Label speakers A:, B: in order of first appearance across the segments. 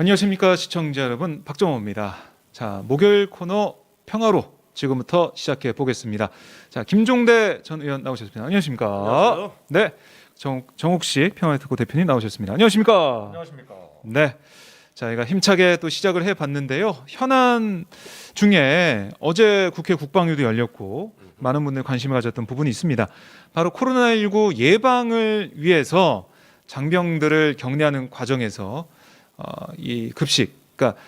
A: 안녕하십니까 시청자 여러분, 박정호입니다. 자, 목요일 코너 평화로 지금부터 시작해 보겠습니다. 자, 김종대 전 의원 나오셨습니다. 안녕하십니까?
B: 안녕하세요.
A: 네, 정욱 씨 평화특보 대표님 나오셨습니다. 안녕하십니까?
B: 안녕하십니까.
A: 네, 저희가 힘차게 또 시작을 해봤는데요. 현안 중에 어제 국회 국방위도 열렸고 많은 분들이 관심을 가졌던 부분이 있습니다. 바로 코로나19 예방을 위해서 장병들을 격리하는 과정에서 이 급식, 그러니까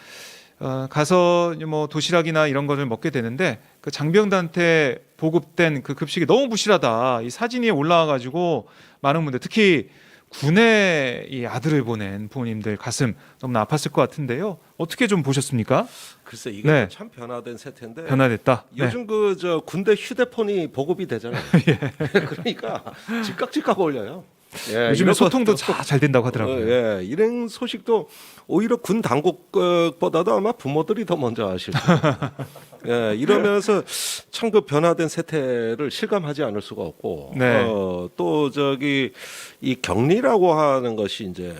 A: 가서 뭐 도시락이나 이런 거를 먹게 되는데 그 장병들한테 보급된 그 급식이 너무 부실하다. 이 사진이 올라와가지고 많은 분들, 특히 군에 이 아들을 보낸 부모님들 가슴 너무나 아팠을 것 같은데요. 어떻게 좀 보셨습니까?
B: 글쎄 이게
A: 네.
B: 참 변화된 세태인데
A: 변화됐다. 네.
B: 요즘 그 저 군대 휴대폰이 보급이 되잖아요. 그러니까 즉각 올려요. 예,
A: 요즘에
B: 이런
A: 소통도
B: 것도-
A: 잘 된다고 하더라고요.
B: 예, 이런 소식도 오히려 군 당국보다도 아마 부모들이 더 먼저 아실 거예요. 예, 이러면서 참 그 변화된 세태를 실감하지 않을 수가 없고,
A: 네.
B: 또 저기 이 격리라고 하는 것이 이제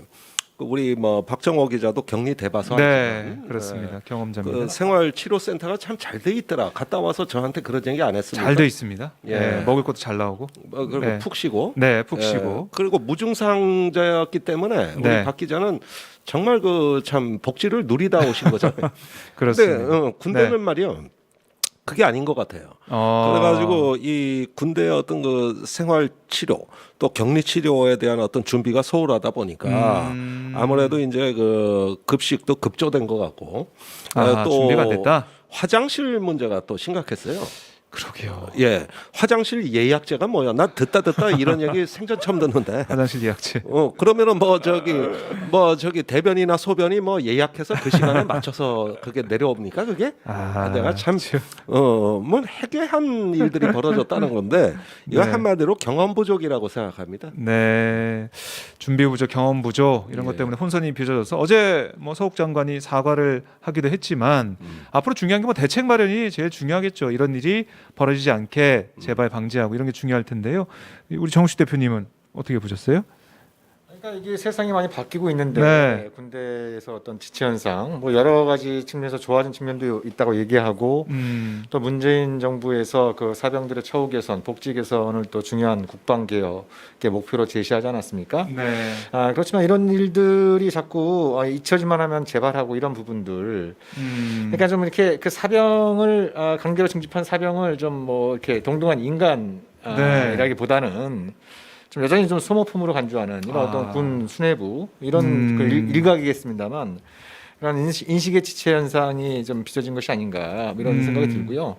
B: 우리 뭐 박정호 기자도 격리 대봐서
A: 네,
B: 하지만,
A: 그렇습니다.
B: 그
A: 경험자입니다.
B: 생활치료센터가 참 잘 돼 있더라. 갔다 와서 저한테 그런 얘기 안 했습니까?
A: 잘 돼 있습니다.
B: 예.
A: 네, 먹을 것도 잘 나오고.
B: 그리고
A: 네.
B: 푹 쉬고.
A: 네, 푹 쉬고.
B: 그리고 무증상자였기 때문에 우리
A: 네.
B: 박 기자는 정말 그 참 복지를 누리다 오신 거잖아요.
A: 그렇습니다.
B: 근데 군대는
A: 네.
B: 말이요. 그게 아닌 것 같아요. 그래가지고 이 군대의 어떤 그 생활 치료 또 격리 치료에 대한 어떤 준비가 소홀하다 보니까 아무래도 이제 그 급식도 급조된 것 같고 또
A: 준비가 안 됐다.
B: 화장실 문제가 또 심각했어요.
A: 그러게요.
B: 예, 화장실 예약제가 뭐야? 나 듣다 이런 얘기 생전 처음 듣는데.
A: 화장실 예약제.
B: 그러면은 뭐 저기 대변이나 소변이 뭐 예약해서 그 시간에 맞춰서 그게 내려옵니까 그게? 내가 참 뭐 해괴한 일들이 벌어졌다는 건데 이거
A: 네.
B: 한마디로 경험 부족이라고 생각합니다.
A: 네, 준비 부족, 경험 부족 이런 것
B: 예.
A: 때문에 혼선이 빚어져서 어제 뭐 서욱 장관이 사과를 하기도 했지만 앞으로 중요한 게 뭐 대책 마련이 제일 중요하겠죠. 이런 일이 벌어지지 않게 재발 방지하고 이런 게 중요할 텐데요. 우리 정우식 대표님은 어떻게 보셨어요?
C: 그러니까 이게 세상이 많이 바뀌고 있는데
A: 네.
C: 군대에서 어떤 지체 현상, 뭐 여러 가지 측면에서 좋아진 측면도 있다고 얘기하고 또 문재인 정부에서 그 사병들의 처우 개선, 복지 개선을 또 중요한 국방 개혁의 목표로 제시하지 않았습니까?
A: 네.
C: 그렇지만 이런 일들이 자꾸 잊혀지만 하면 재발하고 이런 부분들. 그러니까 좀 이렇게 그 사병을 강제로 징집한 사병을 좀 뭐 이렇게 동등한 인간
A: 네.
C: 이라기보다는 좀 여전히 좀 소모품으로 간주하는 이런 어떤 군 수뇌부 이런
A: 음.
C: 그 일각이겠습니다만 그런 인식의 지체 현상이 좀 빚어진 것이 아닌가 이런 생각이 들고요.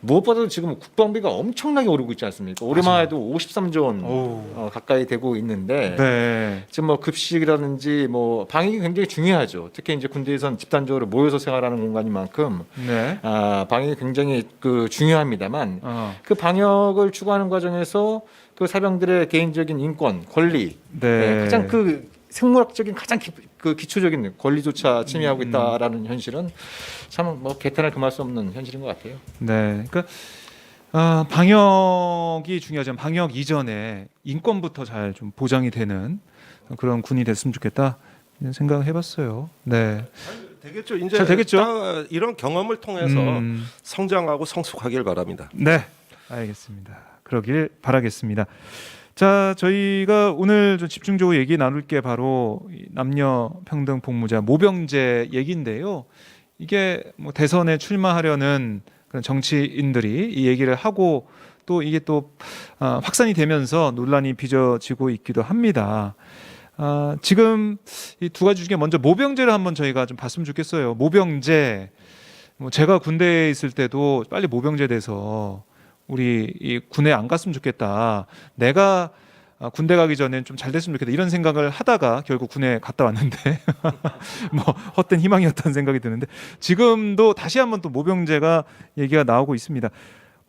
C: 무엇보다도 지금 국방비가 엄청나게 오르고 있지 않습니까? 올해만 해도 53조 원 가까이 되고 있는데
A: 네.
C: 지금 뭐 급식이라든지 뭐 방역이 굉장히 중요하죠. 특히 이제 군대에선 집단적으로 모여서 생활하는 공간인 만큼
A: 네.
C: 방역이 굉장히 그 중요합니다만
A: 어.
C: 그 방역을 추구하는 과정에서 그 사병들의 개인적인 인권, 권리,
A: 네.
C: 가장 그 생물학적인 가장 그 기초적인 권리조차 침해하고 있다라는 현실은 참 뭐 개탄을 금할 수 없는 현실인 것 같아요.
A: 네. 그러니까 방역이 중요하지만 방역 이전에 인권부터 잘 좀 보장이 되는 그런 군이 됐으면 좋겠다 이런 생각을 해봤어요. 네.
B: 되겠죠. 이제
A: 잘 되겠죠?
B: 딱 이런 경험을 통해서 성장하고 성숙하길 바랍니다.
A: 네, 알겠습니다. 그러길 바라겠습니다. 자, 저희가 오늘 좀 집중적으로 얘기 나눌 게 바로 이 남녀 평등 복무자 모병제 얘기인데요. 이게 뭐 대선에 출마하려는 그런 정치인들이 이 얘기를 하고 또 이게 또 확산이 되면서 논란이 빚어지고 있기도 합니다. 지금 이 두 가지 중에 먼저 모병제를 한번 저희가 좀 봤으면 좋겠어요. 모병제, 뭐 제가 군대에 있을 때도 빨리 모병제 돼서 우리 이 군에 안 갔으면 좋겠다. 내가 군대 가기 전엔 좀 잘 됐으면 좋겠다. 이런 생각을 하다가 결국 군에 갔다 왔는데 뭐 헛된 희망이었다는 생각이 드는데 지금도 다시 한번 또 모병제가 얘기가 나오고 있습니다.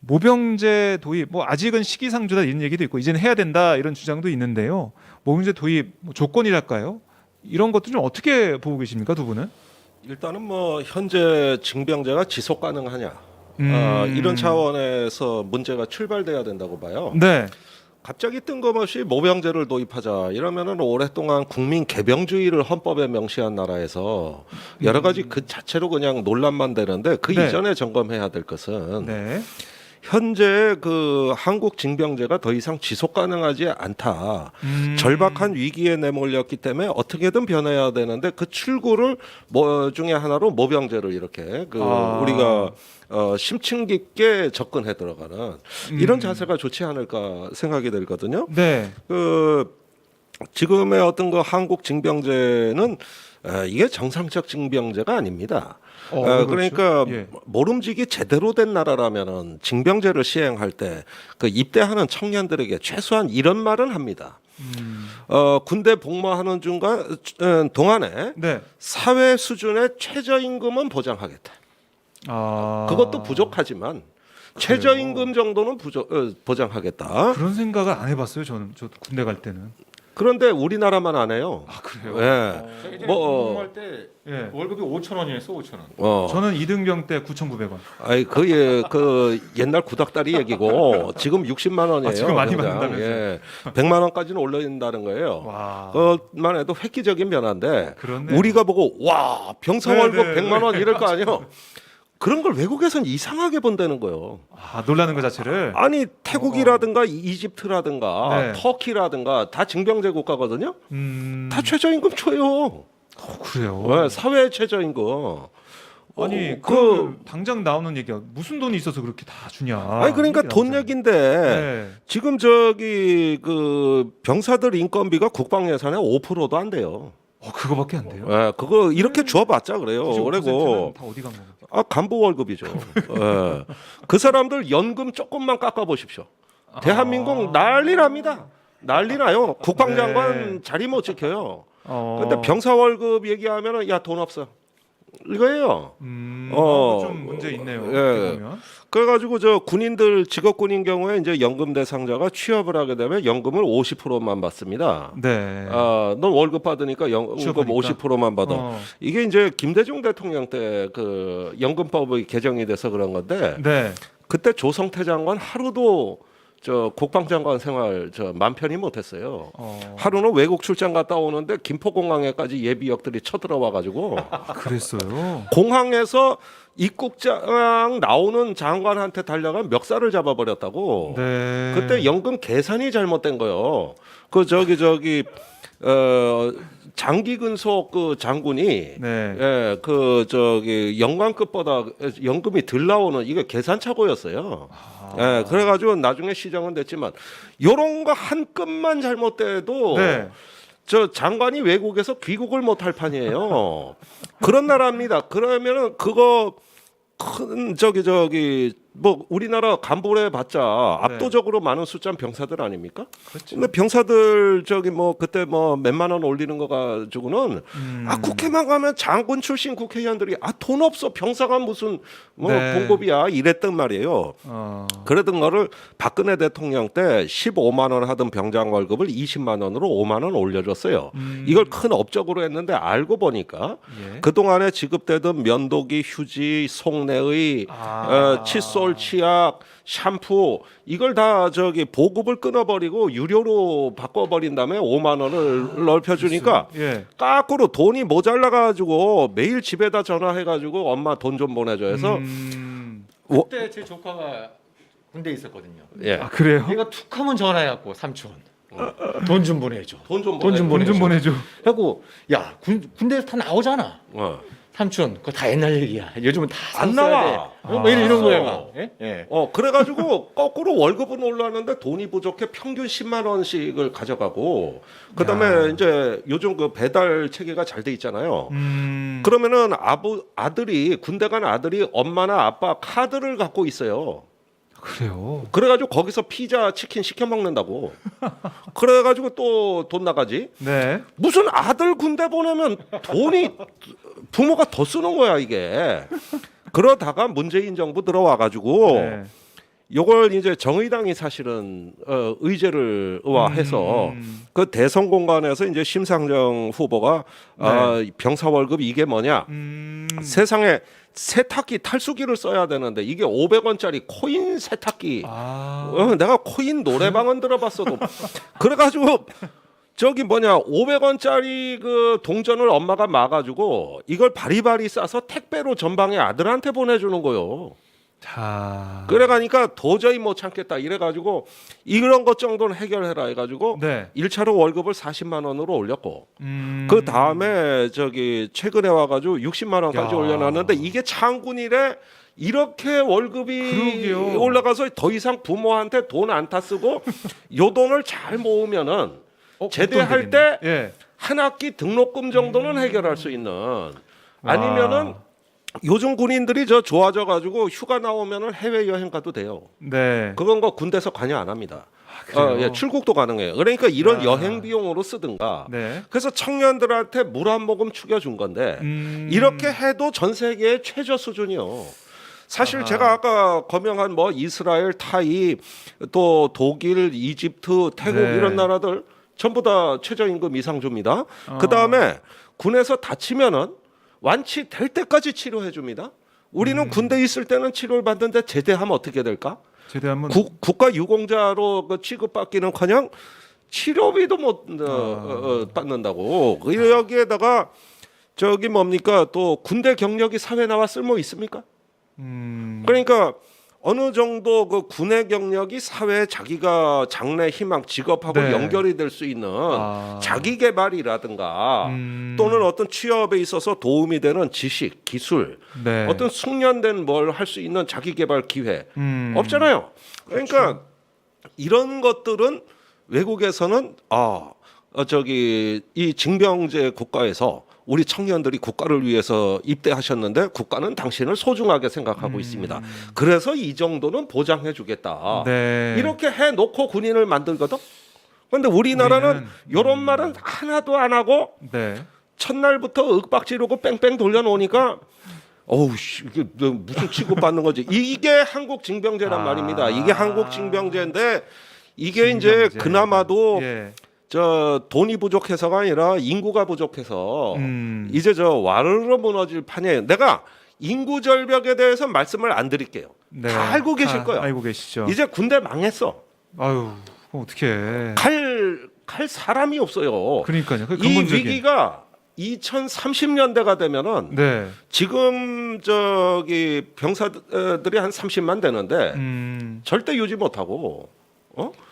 A: 모병제 도입, 뭐 아직은 시기상조다 이런 얘기도 있고 이제는 해야 된다 이런 주장도 있는데요. 모병제 도입 뭐 조건이랄까요? 이런 것도 좀 어떻게 보고 계십니까, 두 분은?
B: 일단은 뭐 현재 징병제가 지속 가능하냐 이런 차원에서 문제가 출발돼야 된다고 봐요.
A: 네.
B: 갑자기 뜬금없이 모병제를 도입하자 이러면은 오랫동안 국민 개병주의를 헌법에 명시한 나라에서 여러 가지 그 자체로 그냥 논란만 되는데 그
A: 네.
B: 이전에 점검해야 될 것은
A: 네.
B: 현재 그 한국 징병제가 더 이상 지속 가능하지 않다. 절박한 위기에 내몰렸기 때문에 어떻게든 변해야 되는데 그 출구를 뭐 중에 하나로 모병제를 이렇게 그 우리가 심층 깊게 접근해 들어가는 이런 자세가 좋지 않을까 생각이 들거든요.
A: 네.
B: 그 지금의 어떤 그 한국 징병제는 이게 정상적 징병제가 아닙니다.
A: 그렇죠.
B: 그러니까
A: 예.
B: 모름지기 제대로 된 나라라면은 징병제를 시행할 때 그 입대하는 청년들에게 최소한 이런 말은 합니다. 군대 복무하는 동안에
A: 네.
B: 사회 수준의 최저임금은 보장하겠다. 그것도 부족하지만 최저임금 정도는 보장하겠다.
A: 그런 생각을 안 해봤어요. 저는 저 군대 갈 때는.
B: 그런데 우리나라만 안 해요.
A: 아 그래요?
B: 예.
C: 예전에
B: 뭐,
C: 복무할 때
A: 예.
C: 월급이 5,000원이었어, 5,000원.
A: 저는 2등병 때 9,900원.
B: 아이 그 옛날 구닥다리 얘기고 지금 60만 원이에요.
A: 지금 많이
B: 당장.
A: 받는다면서요?
B: 예. 100만 원까지는 올린다는 거예요.
A: 와.
B: 그것만 해도 획기적인 변화인데
A: 그렇네요.
B: 우리가 보고 와 병사
A: 네,
B: 월급
A: 네,
B: 100만 원 이럴 거 아니에요. 그런 걸 외국에선 이상하게 본다는 거예요.
A: 놀라는 것 자체를.
B: 아니 태국이라든가 이집트라든가
A: 네.
B: 터키라든가 다 징병제 국가거든요.
A: 다
B: 다 최저임금 줘요.
A: 그래요.
B: 네, 사회 최저임금.
A: 아니 그 당장 나오는 얘기야. 무슨 돈이 있어서 그렇게 다 주냐.
B: 아니 그러니까
A: 이렇게
B: 돈
A: 나오잖아요.
B: 얘긴데
A: 네.
B: 지금 저기 그 병사들 인건비가 국방 예산의 5%도 안 돼요.
A: 그거밖에 안 돼요.
B: 예, 그거 이렇게 줘봤자 그래요.
A: 95%는
B: 그리고
A: 다 어디 간 거예요?
B: 간부 월급이죠. 예. 그 사람들 연금 조금만 깎아 보십시오. 대한민국 난리납니다. 난리나요. 국방장관
A: 네.
B: 자리 못 지켜요.
A: 어.
B: 근데 병사 월급 얘기하면은 야 돈 없어. 이거예요.
A: 좀 문제 있네요.
B: 예.
A: 이렇게 보면.
B: 그래가지고 저 군인들 직업군인 경우에 이제 연금 대상자가 취업을 하게 되면 연금을 50%만 받습니다.
A: 네.
B: 넌 월급 받으니까 연금
A: 취업하니까.
B: 50%만 받아. 이게 이제 김대중 대통령 때 그 연금법이 개정이 돼서 그런 건데
A: 네.
B: 그때 조성태 장관 하루도 저 국방장관 생활 맘 편히 못했어요. 하루는 외국 출장 갔다 오는데 김포공항에까지 예비역들이 쳐들어와 가지고
A: 그랬어요.
B: 공항에서 입국장 나오는 장관한테 달려간 멱살을 잡아버렸다고.
A: 네.
B: 그때 연금 계산이 잘못된 거예요. 그 장기 근속 그 장군이
A: 네.
B: 영관급보다 연금이 덜 나오는 이게 계산착오였어요. 그래가지고 나중에 시정은 됐지만 요런 거 한 끔만 잘못돼도
A: 네.
B: 저 장관이 외국에서 귀국을 못할 판이에요. 그런 나라입니다. 그러면은 그거 큰 뭐 우리나라 간부를 봤자 압도적으로 많은 숫자는 병사들 아닙니까?
A: 그렇죠.
B: 근데 병사들 그때 몇만 원 올리는 거 가지고는 국회만 가면 장군 출신 국회의원들이 돈 없어 병사가 무슨
A: 네.
B: 봉급이야 이랬단 말이에요. 그러던 거를 박근혜 대통령 때 15만 원 하던 병장 월급을 20만 원으로 5만 원 올려줬어요. 이걸 큰 업적으로 했는데 알고 보니까
A: 예.
B: 그 동안에 지급되던 면도기, 휴지, 속내의 칫솔, 치약, 샴푸 이걸 다 보급을 끊어버리고 유료로 바꿔버린 다음에 5만 원을 넓혀주니까
A: 예.
B: 까꾸로 돈이 모자라가지고 매일 집에다 전화해가지고 엄마 돈 좀 보내줘 해서
C: 그때 제 조카가 군대에 있었거든요.
B: 예.
A: 그래요?
C: 얘가 툭하면 전화해갖고 삼촌 돈 좀 보내줘.
B: 돈 좀
C: 돈 좀
A: 돈 좀 보내줘.
C: 하고 야 군대에서 다 나오잖아. 삼촌 그거 다 옛날 얘기야. 요즘은 다
B: 안
C: 써야
B: 나와.
C: 돼. 뭐 이런 거야. 막. 예?
B: 그래가지고 거꾸로 월급은 올랐는데 돈이 부족해 평균 10만 원씩을 가져가고 그다음에 이제 요즘 그 배달 체계가 잘 돼 있잖아요. 그러면은 아들이 군대 간 아들이 엄마나 아빠 카드를 갖고 있어요.
A: 그래요.
B: 그래가지고 거기서 피자, 치킨 시켜 먹는다고. 그래가지고 또 돈 나가지.
A: 네.
B: 무슨 아들 군대 보내면 돈이 부모가 더 쓰는 거야 이게. 그러다가 문재인 정부 들어와가지고
A: 네.
B: 요걸 이제 정의당이 사실은 의제를 의화해서 그 대선 공간에서 이제 심상정 후보가 병사 월급 이게 뭐냐 세상에 세탁기 탈수기를 써야 되는데 이게 500원짜리 코인 세탁기. 내가 코인 노래방은 들어봤어도 그래가지고 저기 500원짜리 그 동전을 엄마가 마가지고 이걸 바리바리 싸서 택배로 전방에 아들한테 보내주는 거요.
A: 자.
B: 그래가니까 도저히 못 참겠다 이래가지고 이런 것 정도는 해결해라 해가지고
A: 네.
B: 1차로 월급을 40만 원으로 올렸고 그 다음에 저기 최근에 와가지고 60만 원까지
A: 야.
B: 올려놨는데 이게 창군이래. 이렇게 월급이
A: 그러게요.
B: 올라가서 더 이상 부모한테 돈 안 타 쓰고 요 돈을 잘 모으면은 제대할 때
A: 예.
B: 한 학기 등록금 정도는 해결할 수 있는 아니면은 요즘 군인들이 좋아져 가지고 휴가 나오면은 해외 여행 가도 돼요.
A: 네.
B: 그건 군대에서 관여 안 합니다.
A: 그래요?
B: 예, 출국도 가능해요. 그러니까 이런
A: 아.
B: 여행 비용으로 쓰든가.
A: 네.
B: 그래서 청년들한테 물 한 모금 축여준 건데 이렇게 해도 전 세계의 최저 수준이요. 사실 제가 아까 거명한 이스라엘, 타이, 또 독일, 이집트, 태국
A: 네.
B: 이런 나라들 전부 다 최저임금 이상 줍니다. 그 다음에 군에서 다치면은 완치될 때까지 치료해 줍니다. 우리는 군대 있을 때는 치료를 받는데 제대하면 어떻게 될까?
A: 제대하면
B: 국가 유공자로 취급받기는커녕 치료비도 못 받는다고. 여기에다가 저기 또 군대 경력이 사회 나와 쓸모 있습니까? 그러니까 어느 정도 그 군의 경력이 사회에 자기가 장래 희망 직업하고
A: 네.
B: 연결이 될 수 있는 자기 개발이라든가 또는 어떤 취업에 있어서 도움이 되는 지식, 기술,
A: 네.
B: 어떤 숙련된 뭘 할 수 있는 자기 개발 기회 없잖아요. 그러니까
A: 그렇죠.
B: 이런 것들은 외국에서는 이 징병제 국가에서 우리 청년들이 국가를 위해서 입대하셨는데 국가는 당신을 소중하게 생각하고 있습니다. 그래서 이 정도는 보장해 주겠다.
A: 네.
B: 이렇게 해놓고 군인을 만들거든. 그런데 우리나라는 이런 말은 하나도 안 하고
A: 네.
B: 첫날부터 윽박 지르고 뺑뺑 돌려놓으니까 이게 무슨 취급받는 거지. 이게 한국 징병제란 말입니다. 이게 한국 징병제인데 이게 이제
A: 징병제.
C: 그나마도
A: 예.
B: 돈이 부족해서가 아니라 인구가 부족해서 이제 와르르 무너질 판이에요. 내가 인구 절벽에 대해서 말씀을 안 드릴게요.
A: 네.
B: 다 알고 계실 거예요.
A: 알고 계시죠.
B: 이제 군대 망했어.
A: 아유, 어떻게?
B: 갈 사람이 없어요.
A: 그러니까요. 그
B: 이
A: 근본적인.
B: 위기가 2030년대가 되면은
A: 네.
B: 지금 병사들이 한 30만 되는데 절대 유지 못하고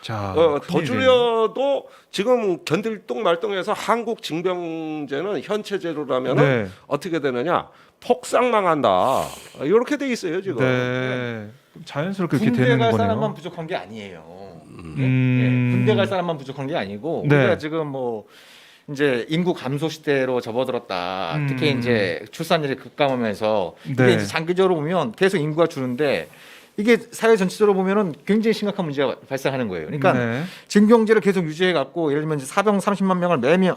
A: 자,
B: 더
A: 큰일이네.
B: 줄여도 지금 견딜동 말동해서 한국 징병제는 현체제로라면
A: 네.
B: 어떻게 되느냐 폭삭 망한다 이렇게 돼 있어요 지금.
A: 네. 자연스럽게 그렇게
C: 군대
A: 되는
C: 갈
A: 거네요.
C: 사람만 부족한 게 아니에요. 군대 갈 사람만 부족한 게 아니고
A: 네.
C: 우리가 지금 이제 인구 감소 시대로 접어들었다. 특히 이제 출산율이 급감하면서 이게
A: 네.
C: 이제 장기적으로 보면 계속 인구가 주는데 이게 사회 전체적으로 보면은 굉장히 심각한 문제가 발생하는 거예요. 그러니까
A: 네.
C: 징병제를 계속 유지해 갖고 예를 들면 이제 사병 30만 명을 매년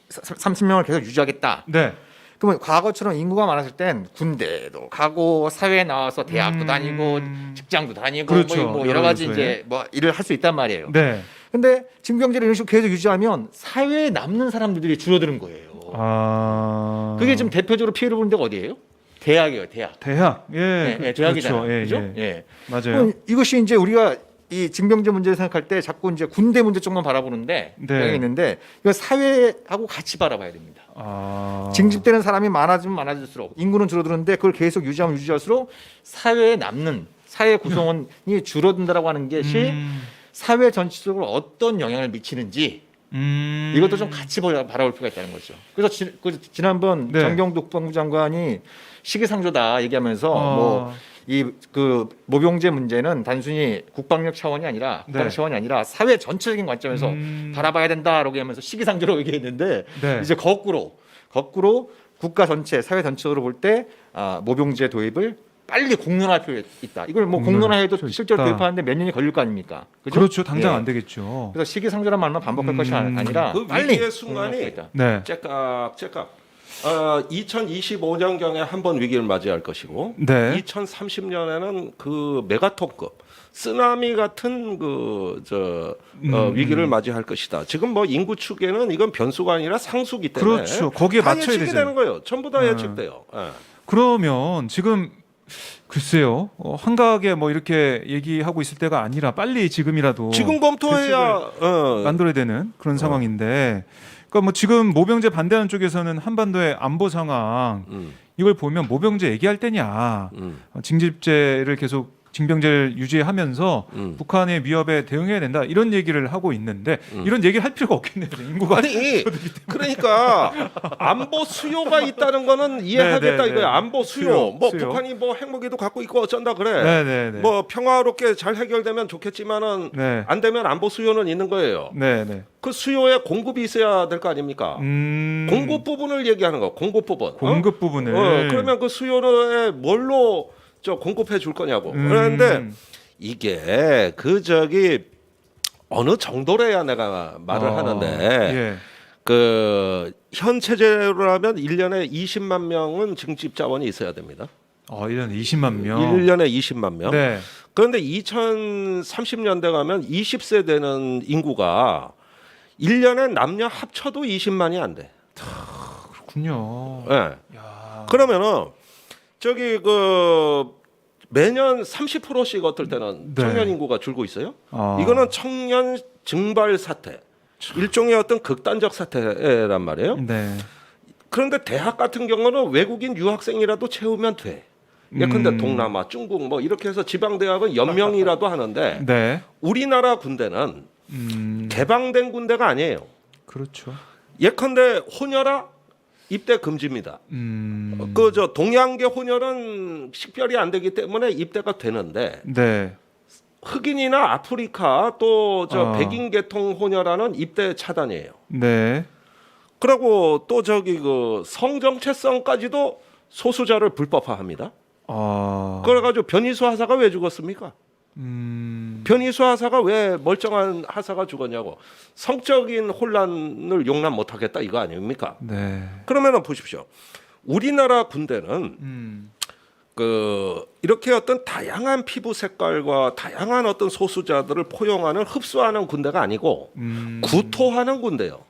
C: 30명을 계속 유지하겠다.
A: 네.
C: 그러면 과거처럼 인구가 많았을 땐 군대도 가고 사회에 나와서 대학도 다니고 직장도 다니고
A: 그렇죠.
C: 뭐 여러 가지
A: 요소에.
C: 이제 일을 할 수 있단 말이에요.
A: 네.
C: 근데 징병제를 이런 식으로 계속 유지하면 사회에 남는 사람들이 줄어드는 거예요. 그게 지금 대표적으로 피해를 보는 데가 어디예요? 대학이에요, 대학.
A: 대학. 예.
C: 대학이잖아요.
A: 그렇죠. 예,
C: 그죠?
A: 예.
C: 예.
A: 맞아요.
C: 그럼 이것이 이제 우리가 이 징병제 문제를 생각할 때 자꾸 이제 군대 문제 쪽만 바라보는데
A: 네.
C: 여기 있는데 이거 사회하고 같이 바라봐야 됩니다. 징집되는 사람이 많아지면 많아질수록 인구는 줄어드는데 그걸 계속 유지하면 유지할수록 사회에 남는 사회 구성원이 줄어든다라고 하는 것이 사회 전체적으로 어떤 영향을 미치는지 이것도 좀 같이 바라볼 필요가 있다는 거죠. 그래서 지난번
A: 네.
C: 정경도 국방부 장관이 시기상조다 얘기하면서 이 그 모병제 문제는 단순히 국방력 차원이 아니라 국방
A: 네.
C: 차원이 아니라 사회 전체적인 관점에서 바라봐야 된다라고 하면서 시기상조로 얘기했는데
A: 네.
C: 이제 거꾸로 국가 전체 사회 전체적으로 볼 때 모병제 도입을 빨리 공론화할 필요가 있다. 이걸 공론화해도
A: 필요
C: 실제로
A: 있다.
C: 도입하는데 몇 년이 걸릴 거 아닙니까? 그죠?
A: 그렇죠. 당장
C: 예.
A: 안 되겠죠.
C: 그래서 시기상조란 말만 반복할 것이 아니라
B: 그
C: 빨리
B: 위기의 순간이
C: 공론화할 필요가 있다.
A: 네.
B: 째깍 2025년경에 한 번 위기를 맞이할 것이고
A: 네.
B: 2030년에는 그 메가톤급 쓰나미 같은 위기를 맞이할 것이다. 지금 인구 추계는 이건 변수가 아니라 상수기 때문에
A: 그렇죠. 거기에
B: 다
A: 맞춰야
B: 예측이
A: 되잖아요.
B: 되는 거예요. 전부 다 예측돼요. 예.
A: 그러면 지금 글쎄요. 한가하게 뭐 이렇게 얘기하고 있을 때가 아니라 빨리 지금이라도
B: 지금 검토해야
A: 만들어야 되는 그런 상황인데, 그러니까 뭐 지금 모병제 반대하는 쪽에서는 한반도의 안보 상황 이걸 보면 모병제 얘기할 때냐, 징집제를 계속 징병제를 유지하면서 북한의 위협에 대응해야 된다 이런 얘기를 하고 있는데 이런 얘기를 할 필요가 없겠네요. 인구가
B: 아니 그러니까 안보 수요가 있다는 거는 이해하겠다 이거야. 안보 수요. 뭐
A: 수요.
B: 북한이 뭐 핵무기도 갖고 있고 어쩐다 그래.
A: 네네네.
B: 뭐 평화롭게 잘 해결되면 좋겠지만은
A: 네.
B: 안 되면 안보 수요는 있는 거예요.
A: 네네.
B: 그 수요에 공급이 있어야 될 거 아닙니까? 공급 부분을 얘기하는 거. 공급 부분.
A: 공급 부분을.
B: 그러면 그 수요에 뭘로 저 공급해 줄 거냐고. 그런데 이게 그 저기 어느 정도래야 내가 말을 하는데
A: 예.
B: 그 현 체제로라면 1년에 20만 명은 징집 자원이 있어야 됩니다.
A: 1년에 20만 명.
B: 1년에 20만 명.
A: 네.
B: 그런데 2030년대 가면 20세 되는 인구가 1년에 남녀 합쳐도 20만이 안 돼.
A: 그렇군요.
B: 네.
A: 야.
B: 그러면은 저기 그 매년 30%씩 어떨 때는
A: 네.
B: 청년 인구가 줄고 있어요.
A: 아.
B: 이거는 청년 증발 사태, 일종의 어떤 극단적 사태란 말이에요.
A: 네.
B: 그런데 대학 같은 경우는 외국인 유학생이라도 채우면 돼. 예컨대 동남아, 중국 뭐 이렇게 해서 지방 대학은 연명이라도 하는데
A: 네.
B: 우리나라 군대는 개방된 군대가 아니에요.
A: 그렇죠.
B: 예컨대 혼혈아 입대 금지입니다. 그 저 동양계 혼혈은 식별이 안 되기 때문에 입대가 되는데
A: 네.
B: 흑인이나 아프리카 또 저 백인 계통 혼혈아는 입대 차단이에요.
A: 네.
B: 그리고 또 저기 그 성정체성까지도 소수자를 불법화합니다. 그래가지고 변희수 하사가 왜 죽었습니까? 변희수 하사가 왜 멀쩡한 하사가 죽었냐고. 성적인 혼란을 용납 못하겠다 이거 아닙니까?
A: 네.
B: 그러면은 보십시오. 우리나라 군대는 그 이렇게 어떤 다양한 피부 색깔과 다양한 어떤 소수자들을 포용하는 흡수하는 군대가 아니고 구토하는 군대요.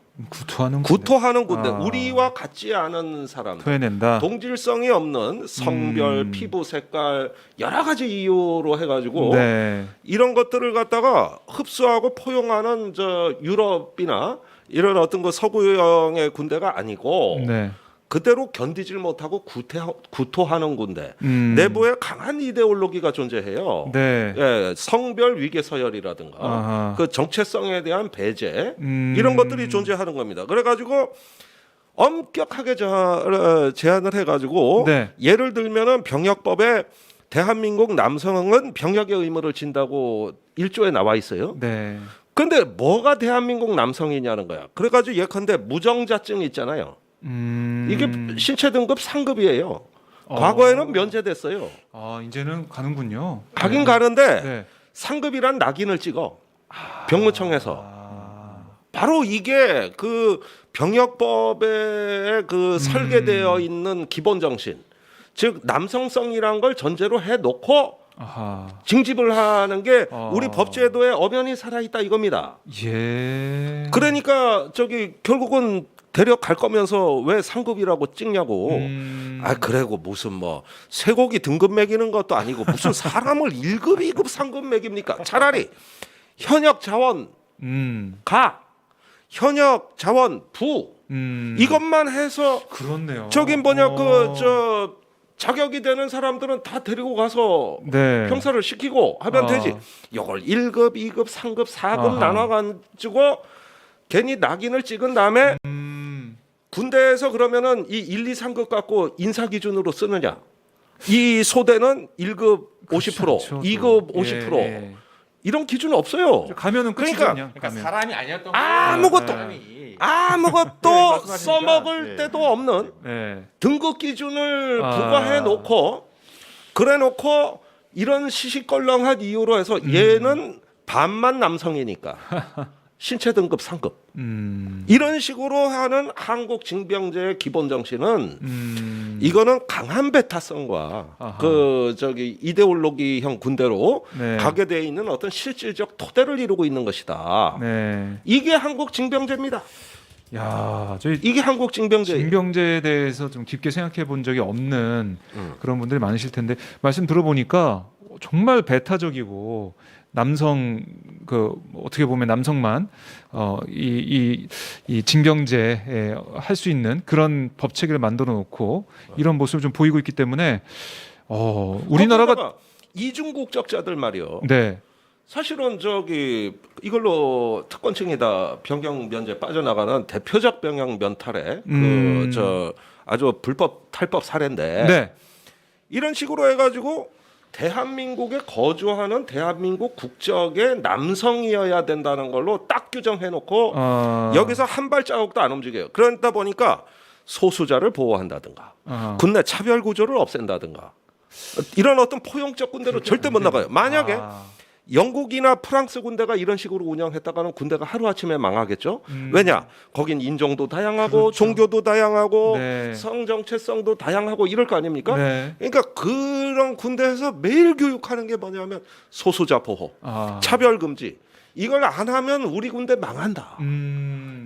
B: 구토하는 군대. 우리와 같지 않은 사람들.
A: 토해낸다.
B: 동질성이 없는 성별, 피부 색깔 여러 가지 이유로 해가지고
A: 네.
B: 이런 것들을 갖다가 흡수하고 포용하는 저 유럽이나 이런 어떤 그 서구형의 군대가 아니고
A: 네.
B: 그대로 견디질 못하고 구토하는 군대. 내부에 강한 이데올로기가 존재해요.
A: 네.
B: 예, 성별 위계 서열이라든가
A: 아하.
B: 그 정체성에 대한 배제 이런 것들이 존재하는 겁니다. 그래가지고 엄격하게 제한을 해가지고
A: 네.
B: 예를 들면은 병역법에 대한민국 남성은 병역의 의무를 진다고 1조에 나와 있어요.
A: 네.
B: 근데 뭐가 대한민국 남성이냐는 거야. 그래가지고 예컨대 무정자증 있잖아요. 이게 신체 등급 상급이에요. 과거에는 면제됐어요.
A: 이제는 가는군요.
B: 가긴 가는데
A: 네.
B: 상급이란 낙인을 찍어 병무청에서. 바로 이게 그 병역법에 그 설계되어 있는 기본 정신. 즉 남성성이란 걸 전제로 해놓고
A: 아하.
B: 징집을 하는 게 우리 법제도에 엄연히 살아있다 이겁니다.
A: 예.
B: 그러니까 저기 결국은 데려갈 거면서 왜 상급이라고 찍냐고. 그래고 무슨 뭐 쇠고기 등급 매기는 것도 아니고 무슨 사람을 1급, 2급, 3급 매깁니까? 차라리 현역 자원 가, 현역 자원 부 이것만 해서
A: 그렇네요.
B: 저기 뭐냐 그 저 자격이 되는 사람들은 다 데리고 가서
A: 네.
B: 평사를 시키고 하면 되지. 이걸 1급, 2급, 3급, 4급 나눠가지고 괜히 낙인을 찍은 다음에 군대에서 그러면은 이 1, 2, 3급 갖고 인사 기준으로 쓰느냐? 이 소대는 1급 50%,
A: 그렇죠.
B: 2급 50%.
A: 예.
B: 이런 기준은 없어요.
A: 가면은 끝이죠,
B: 그러니까-
A: 그냥.
C: 그러니까
A: 가면.
C: 사람이 아니었던
B: 아무것도
C: 사람이.
B: 아무것도
C: 말씀하시니까,
B: 써먹을
C: 네.
B: 데도 없는
A: 네.
B: 등급 기준을 부과해 놓고 그래 놓고 이런 시시껄렁한 이유로 해서 얘는 반만 남성이니까 신체 등급 상급 이런 식으로 하는 한국 징병제의 기본 정신은 이거는 강한 배타성과
A: 아하.
B: 그 저기 이데올로기형 군대로
A: 네.
B: 가게 돼 있는 어떤 실질적 토대를 이루고 있는 것이다.
A: 네.
B: 이게 한국 징병제입니다.
A: 야, 저희
B: 이게 한국 징병제.
A: 징병제에 대해서 좀 깊게 생각해 본 적이 없는 그런 분들이 많으실 텐데 말씀 들어보니까 정말 배타적이고 남성 그 어떻게 보면 남성만 이 징병제에 할 수 있는 그런 법 체계를 만들어 놓고 이런 모습을 좀 보이고 있기 때문에 우리나라가
B: 거기다가 이중국적자들 말이요.
A: 네.
B: 사실은 저기 이걸로 특권층이다 변경 면제 빠져나가는 대표적 변경 면탈의 그 저 아주 불법 탈법 사례인데
A: 네.
B: 이런 식으로 해가지고 대한민국에 거주하는 대한민국 국적의 남성이어야 된다는 걸로 딱 규정해놓고 여기서 한 발자국도 안 움직여요. 그러다 보니까 소수자를 보호한다든가 군내 차별 구조를 없앤다든가 이런 어떤 포용적 군대로 절대 못 나가요. 만약에 영국이나 프랑스 군대가 이런 식으로 운영했다가는 군대가 하루아침에 망하겠죠. 왜냐? 거긴 인종도 다양하고
A: 그렇죠.
B: 종교도 다양하고
A: 네.
B: 성 정체성도 다양하고 이럴 거 아닙니까?
A: 네.
B: 그러니까 그런 군대에서 매일 교육하는 게 뭐냐면 소수자 보호, 차별 금지. 이걸 안 하면 우리 군대 망한다.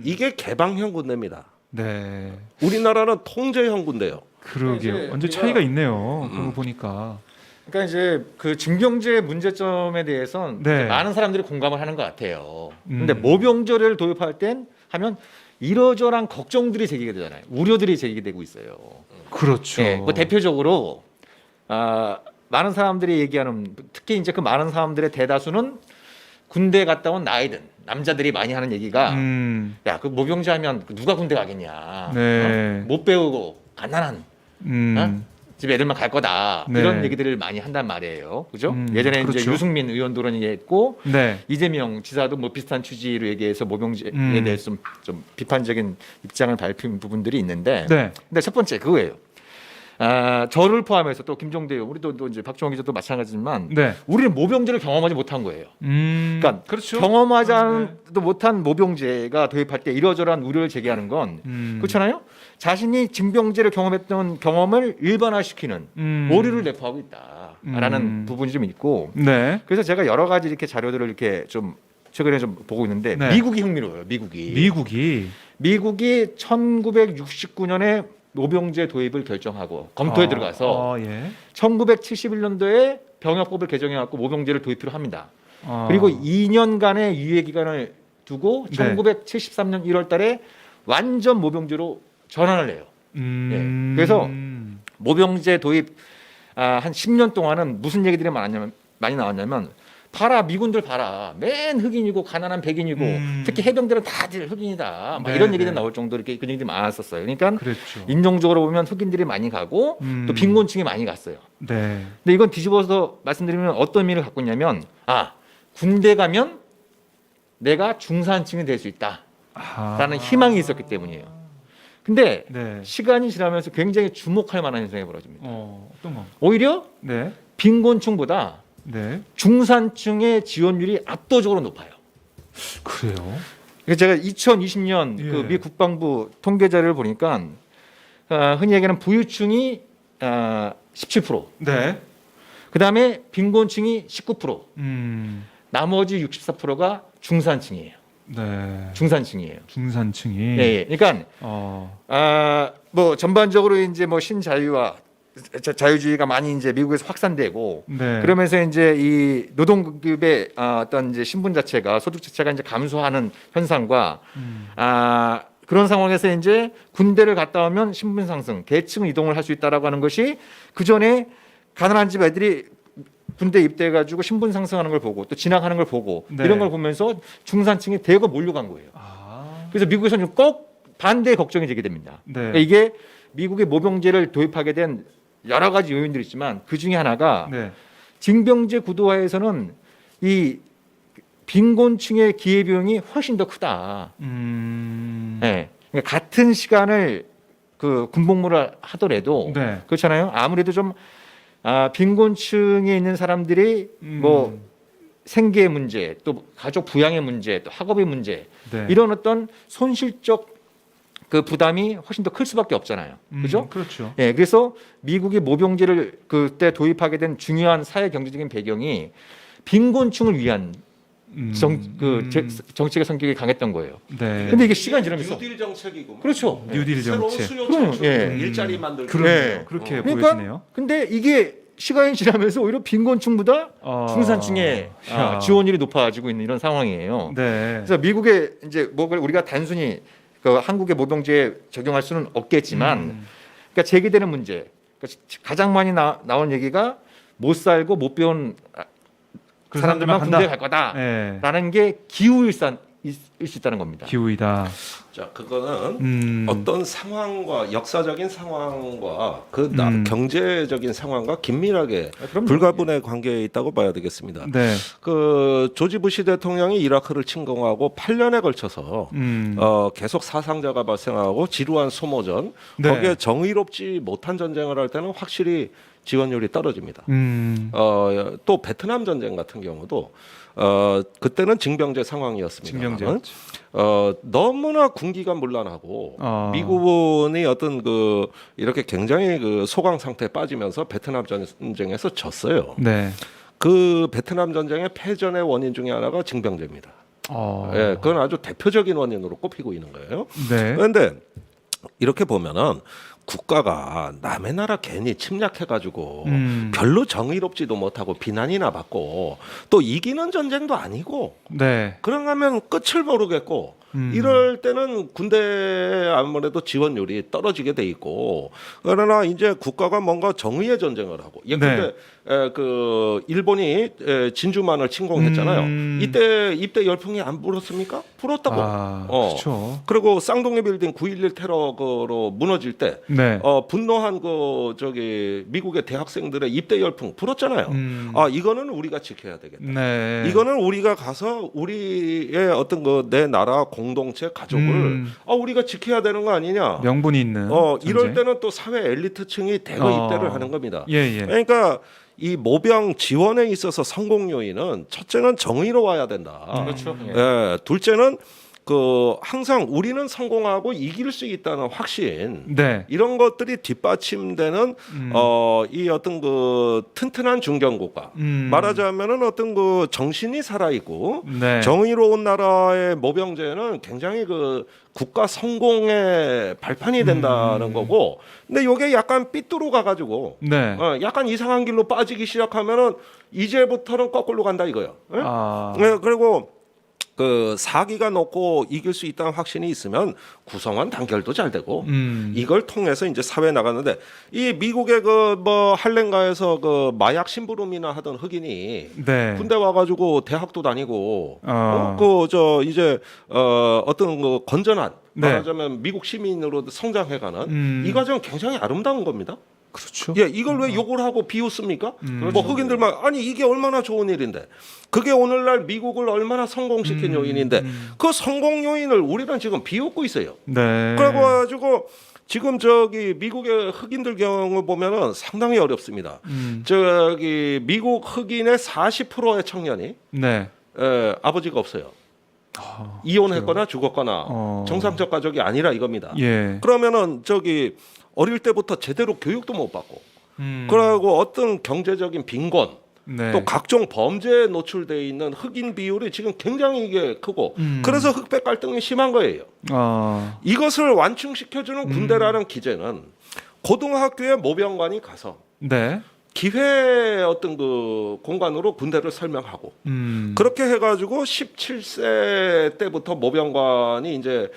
B: 이게 개방형 군대입니다.
A: 네.
B: 우리나라는 통제형 군대예요.
A: 그러게요. 완전 차이가 있네요. 그거 보니까.
C: 그러니까 이제 그 징병제 문제점에 대해서는
A: 네.
C: 많은 사람들이 공감을 하는 것 같아요. 근데 모병제를 도입할 땐 하면 이러저러한 걱정들이 제기가 되잖아요. 우려들이 제기되고 있어요.
A: 그렇죠.
C: 네, 뭐 대표적으로 많은 사람들이 얘기하는 특히 이제 그 많은 사람들의 대다수는 군대 갔다 온 나이든 남자들이 많이 하는 얘기가 야, 그 모병제 하면 누가 군대 가겠냐.
A: 네.
C: 못 배우고 가난한 집에 애들만 갈 거다.
A: 네.
C: 이런 얘기들을 많이 한단 말이에요. 그죠? 예전에 이제
A: 그렇죠.
C: 유승민 의원도 그런 얘기했고
A: 네.
C: 이재명 지사도 뭐 비슷한 취지로 얘기해서 모병제에 대해서 좀 비판적인 입장을 밝힌 부분들이 있는데
A: 네.
C: 근데 첫 번째 그거예요. 저를 포함해서 또 김종대 의원, 우리도 또 이제 박종원 기자도 마찬가지지만
A: 네.
C: 우리는 모병제를 경험하지 못한 거예요. 그러니까
A: 그렇죠.
C: 경험하지도 못한 모병제가 도입할 때 이러저러한 우려를 제기하는 건 그렇잖아요. 자신이 징병제를 경험했던 경험을 일반화시키는 오류를 내포하고 있다라는 부분이 좀 있고.
A: 네.
C: 그래서 제가 여러 가지 이렇게 자료들을 이렇게 좀 최근에 좀 보고 있는데
A: 네.
C: 미국이 흥미로워요. 미국이 1969년에 모병제 도입을 결정하고 검토에 들어가서
A: 예.
C: 1971년도에 병역법을 개정해갖고 모병제를 도입을 합니다. 그리고 2년간의 유예 기간을 두고
A: 네.
C: 1973년 1월달에 완전 모병제로 전환을 해요. 예. 그래서 모병제 도입 한 10년 동안은 무슨 얘기들이 많이 나왔냐면 봐라 미군들 봐라 맨 흑인이고 가난한 백인이고 특히 해병대는 다들 흑인이다 막
A: 네,
C: 이런 얘기들
A: 네.
C: 나올 정도로 이렇게 그런 얘기들이 많았었어요. 그러니까
A: 그랬죠.
C: 인종적으로 보면 흑인들이 많이 가고 또 빈곤층이 많이 갔어요.
A: 네.
C: 근데 이건 뒤집어서 말씀드리면 어떤 의미를 갖고 있냐면 군대 가면 내가 중산층이 될 수 있다라는 희망이 있었기 때문이에요. 근데
A: 네.
C: 시간이 지나면서 굉장히 주목할 만한 현상이 벌어집니다.
A: 어떤 거?
C: 오히려
A: 네.
C: 빈곤층보다
A: 네.
C: 중산층의 지원율이 압도적으로 높아요.
A: 그래요.
C: 그래서 제가 2020년
A: 예.
C: 그 미 국방부 통계 자료를 보니까 흔히 얘기하는 부유층이 17%,
A: 네.
C: 그다음에 빈곤층이 19%, 나머지 64%가 중산층이에요.
A: 네.
C: 중산층이에요.
A: 중산층이.
C: 예, 예. 그러니까 뭐 전반적으로 이제 뭐 신자유와 자유주의가 많이 이제 미국에서 확산되고
A: 네.
C: 그러면서 이제 이 노동급의 어떤 이제 신분 자체가 소득 자체가 이제 감소하는 현상과 그런 상황에서 이제 군대를 갔다 오면 신분 상승, 계층 이동을 할 수 있다라고 하는 것이 그 전에 가난한 집 애들이 군대 입대해가지고 신분 상승하는 걸 보고 또 진학하는 걸 보고
A: 네.
C: 이런 걸 보면서 중산층이 대거 몰려간 거예요. 그래서 미국에서는 꼭 반대의 걱정이 제기 됩니다.
A: 네.
C: 그러니까 이게 미국의 모병제를 도입하게 된 여러 가지 요인들이 있지만 그 중에 하나가
A: 네.
C: 징병제 구도화에서는 이 빈곤층의 기회비용이 훨씬 더 크다. 네. 그러니까 같은 시간을 그 군복무를 하더라도
A: 네.
C: 그렇잖아요. 아무래도 좀 빈곤층에 있는 사람들이 뭐 생계의 문제, 또 가족 부양의 문제, 또 학업의 문제
A: 네.
C: 이런 어떤 손실적 그 부담이 훨씬 더 클 수밖에 없잖아요. 그죠?
A: 그렇죠.
C: 예, 그래서 미국이 모병제를 그때 도입하게 된 중요한 사회 경제적인 배경이 빈곤층을 위한 정책의 성격이 강했던 거예요.
A: 네.
C: 근데 이게 시간이 지나면서
B: 뉴딜 정책이고.
C: 그렇죠.
A: 뉴딜
B: 새로운
A: 정책.
B: 수요
C: 그럼,
B: 창출,
C: 예.
B: 일자리 만들기.
A: 그러네요. 그렇게
C: 그러니까
A: 보여지네요.
C: 근데 이게 시간이 지나면서 오히려 빈곤층보다 중산층의
A: 야.
C: 지원율이 높아지고 있는 이런 상황이에요.
A: 네.
C: 그래서 미국의 이제 뭐 우리가 단순히 그 한국의 모병제 적용할 수는 없겠지만, 그러니까 제기되는 문제, 그러니까 가장 많이 나온 얘기가 못 살고 못 배운
A: 그
C: 사람들만
A: 간다.
C: 군대 갈 거다라는
A: 네.
C: 게 기후일수 있다는 겁니다.
A: 기후이다.
B: 자, 그거는 어떤 상황과 역사적인 상황과 경제적인 상황과 긴밀하게
C: 그럼요.
B: 불가분의 관계에 있다고 봐야 되겠습니다.
A: 네.
B: 그 조지 부시 대통령이 이라크를 침공하고 8년에 걸쳐서 계속 사상자가 발생하고 지루한 소모전,
A: 네.
B: 거기에 정의롭지 못한 전쟁을 할 때는 확실히 지원율이 떨어집니다. 또 베트남 전쟁 같은 경우도 그때는 징병제 상황이었습니다.
A: 징병제였죠.
B: 너무나 군기가 문란하고 미군이 어떤 이렇게 굉장히 소강 상태에 빠지면서 베트남 전쟁에서 졌어요.
A: 네.
B: 그 베트남 전쟁의 패전의 원인 중에 하나가 징병제입니다. 예, 그건 아주 대표적인 원인으로 꼽히고 있는 거예요.
A: 네.
B: 그런데 이렇게 보면은 국가가 남의 나라 괜히 침략해가지고 별로 정의롭지도 못하고 비난이나 받고 또 이기는 전쟁도 아니고
A: 네.
B: 그러면 끝을 모르겠고 이럴 때는 군대 아무래도 지원율이 떨어지게 돼 있고 그러나 이제 국가가 뭔가 정의의 전쟁을 하고 예컨대 그 일본이 진주만을 침공했잖아요. 이때 입대 열풍이 안 불었습니까? 불었다고.
A: 그렇죠.
B: 그리고 쌍둥이 빌딩 9.11 테러로 무너질 때
A: 네.
B: 분노한 미국의 대학생들의 입대 열풍 불었잖아요. 이거는 우리가 지켜야 되겠다.
A: 네.
B: 이거는 우리가 가서 우리의 어떤 내 나라 공동체 가족을 우리가 지켜야 되는 거 아니냐.
A: 명분이 있는.
B: 이럴
A: 전쟁.
B: 때는 또 사회 엘리트층이 대거 입대를 하는 겁니다.
A: 예.
B: 그러니까 이 모병 지원에 있어서 성공 요인은 첫째는 정의로워야 된다.
C: 그렇죠.
B: 예, 둘째는 항상 우리는 성공하고 이길 수 있다는 확신,
A: 네.
B: 이런 것들이 뒷받침되는 이 어떤 튼튼한 중견국가, 말하자면은 어떤 정신이 살아 있고
A: 네.
B: 정의로운 나라의 모병제는 굉장히 국가 성공의 발판이 된다는 거고, 근데 이게 약간 삐뚤어 가가지고
A: 네.
B: 약간 이상한 길로 빠지기 시작하면은 이제부터는 거꾸로 간다 이거예요. 예? 네, 그리고 사기가 높고 이길 수 있다는 확신이 있으면 구성원 단결도 잘 되고 이걸 통해서 이제 사회에 나가는데 이 미국의 할렘가에서 마약 심부름이나 하던 흑인이
A: 네.
B: 군대 와가지고 대학도 다니고 어떤 건전한
A: 네.
B: 말하자면 미국 시민으로 성장해가는 이 과정은 굉장히 아름다운 겁니다.
A: 그렇죠.
B: 예, 이걸 왜 욕을 하고 비웃습니까? 뭐 흑인들만 아니 이게 얼마나 좋은 일인데 그게 오늘날 미국을 얼마나 성공시킨 요인인데 그 성공 요인을 우리는 지금 비웃고 있어요.
A: 네.
B: 그래가지고 지금 미국의 흑인들 경우 보면은 상당히 어렵습니다. 미국 흑인의 40%의 청년이
A: 네.
B: 아버지가 없어요. 이혼했거나 죽었거나 정상적 가족이 아니라 이겁니다.
A: 예.
B: 그러면은 어릴 때부터 제대로 교육도 못 받고 그리고 어떤 경제적인 빈곤
A: 네.
B: 또 각종 범죄에 노출돼 있는 흑인 비율이 지금 굉장히 이게 크고 그래서 흑백 갈등이 심한 거예요. 이것을 완충시켜주는 군대라는 기제는 고등학교에 모병관이 가서
A: 네.
B: 기회 어떤 공간으로 군대를 설명하고 그렇게 해가지고 17세 때부터 모병관이 이제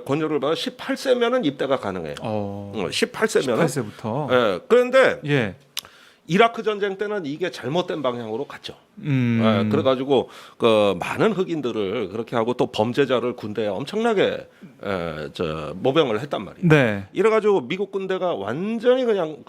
B: 권유를 받아 18세면은 입대가 가능해요. 18세면은
A: 18세부터.
B: 예, 그런데
A: 예.
B: 이라크 전쟁 때는 이게 잘못된 방향으로 갔죠. 예, 그래가지고 많은 흑인들을 그렇게 하고 또 범죄자를 군대에 엄청나게 모병을 했단 말이에요.
A: 네.
B: 이래가지고 미국 군대가 완전히 그냥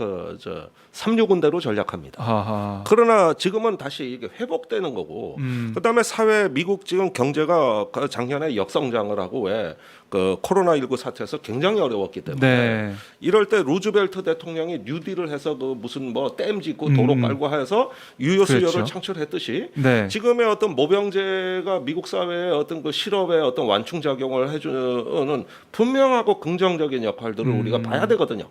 B: 삼류 군대로 전략합니다.
A: 아하.
B: 그러나 지금은 다시 이게 회복되는 거고, 그다음에 미국 지금 경제가 작년에 역성장을 하고 왜 코로나19 사태에서 굉장히 어려웠기 때문에
A: 네.
B: 이럴 때 루즈벨트 대통령이 뉴딜을 해서 무슨 댐 짓고 도로 깔고 해서 유효 수요를
A: 그렇죠.
B: 창출했듯이
A: 네.
B: 지금의 어떤 모병제가 미국 사회의 어떤 실업의 어떤 완충 작용을 해주는 분명하고 긍정적인 역할들을 우리가 봐야 되거든요.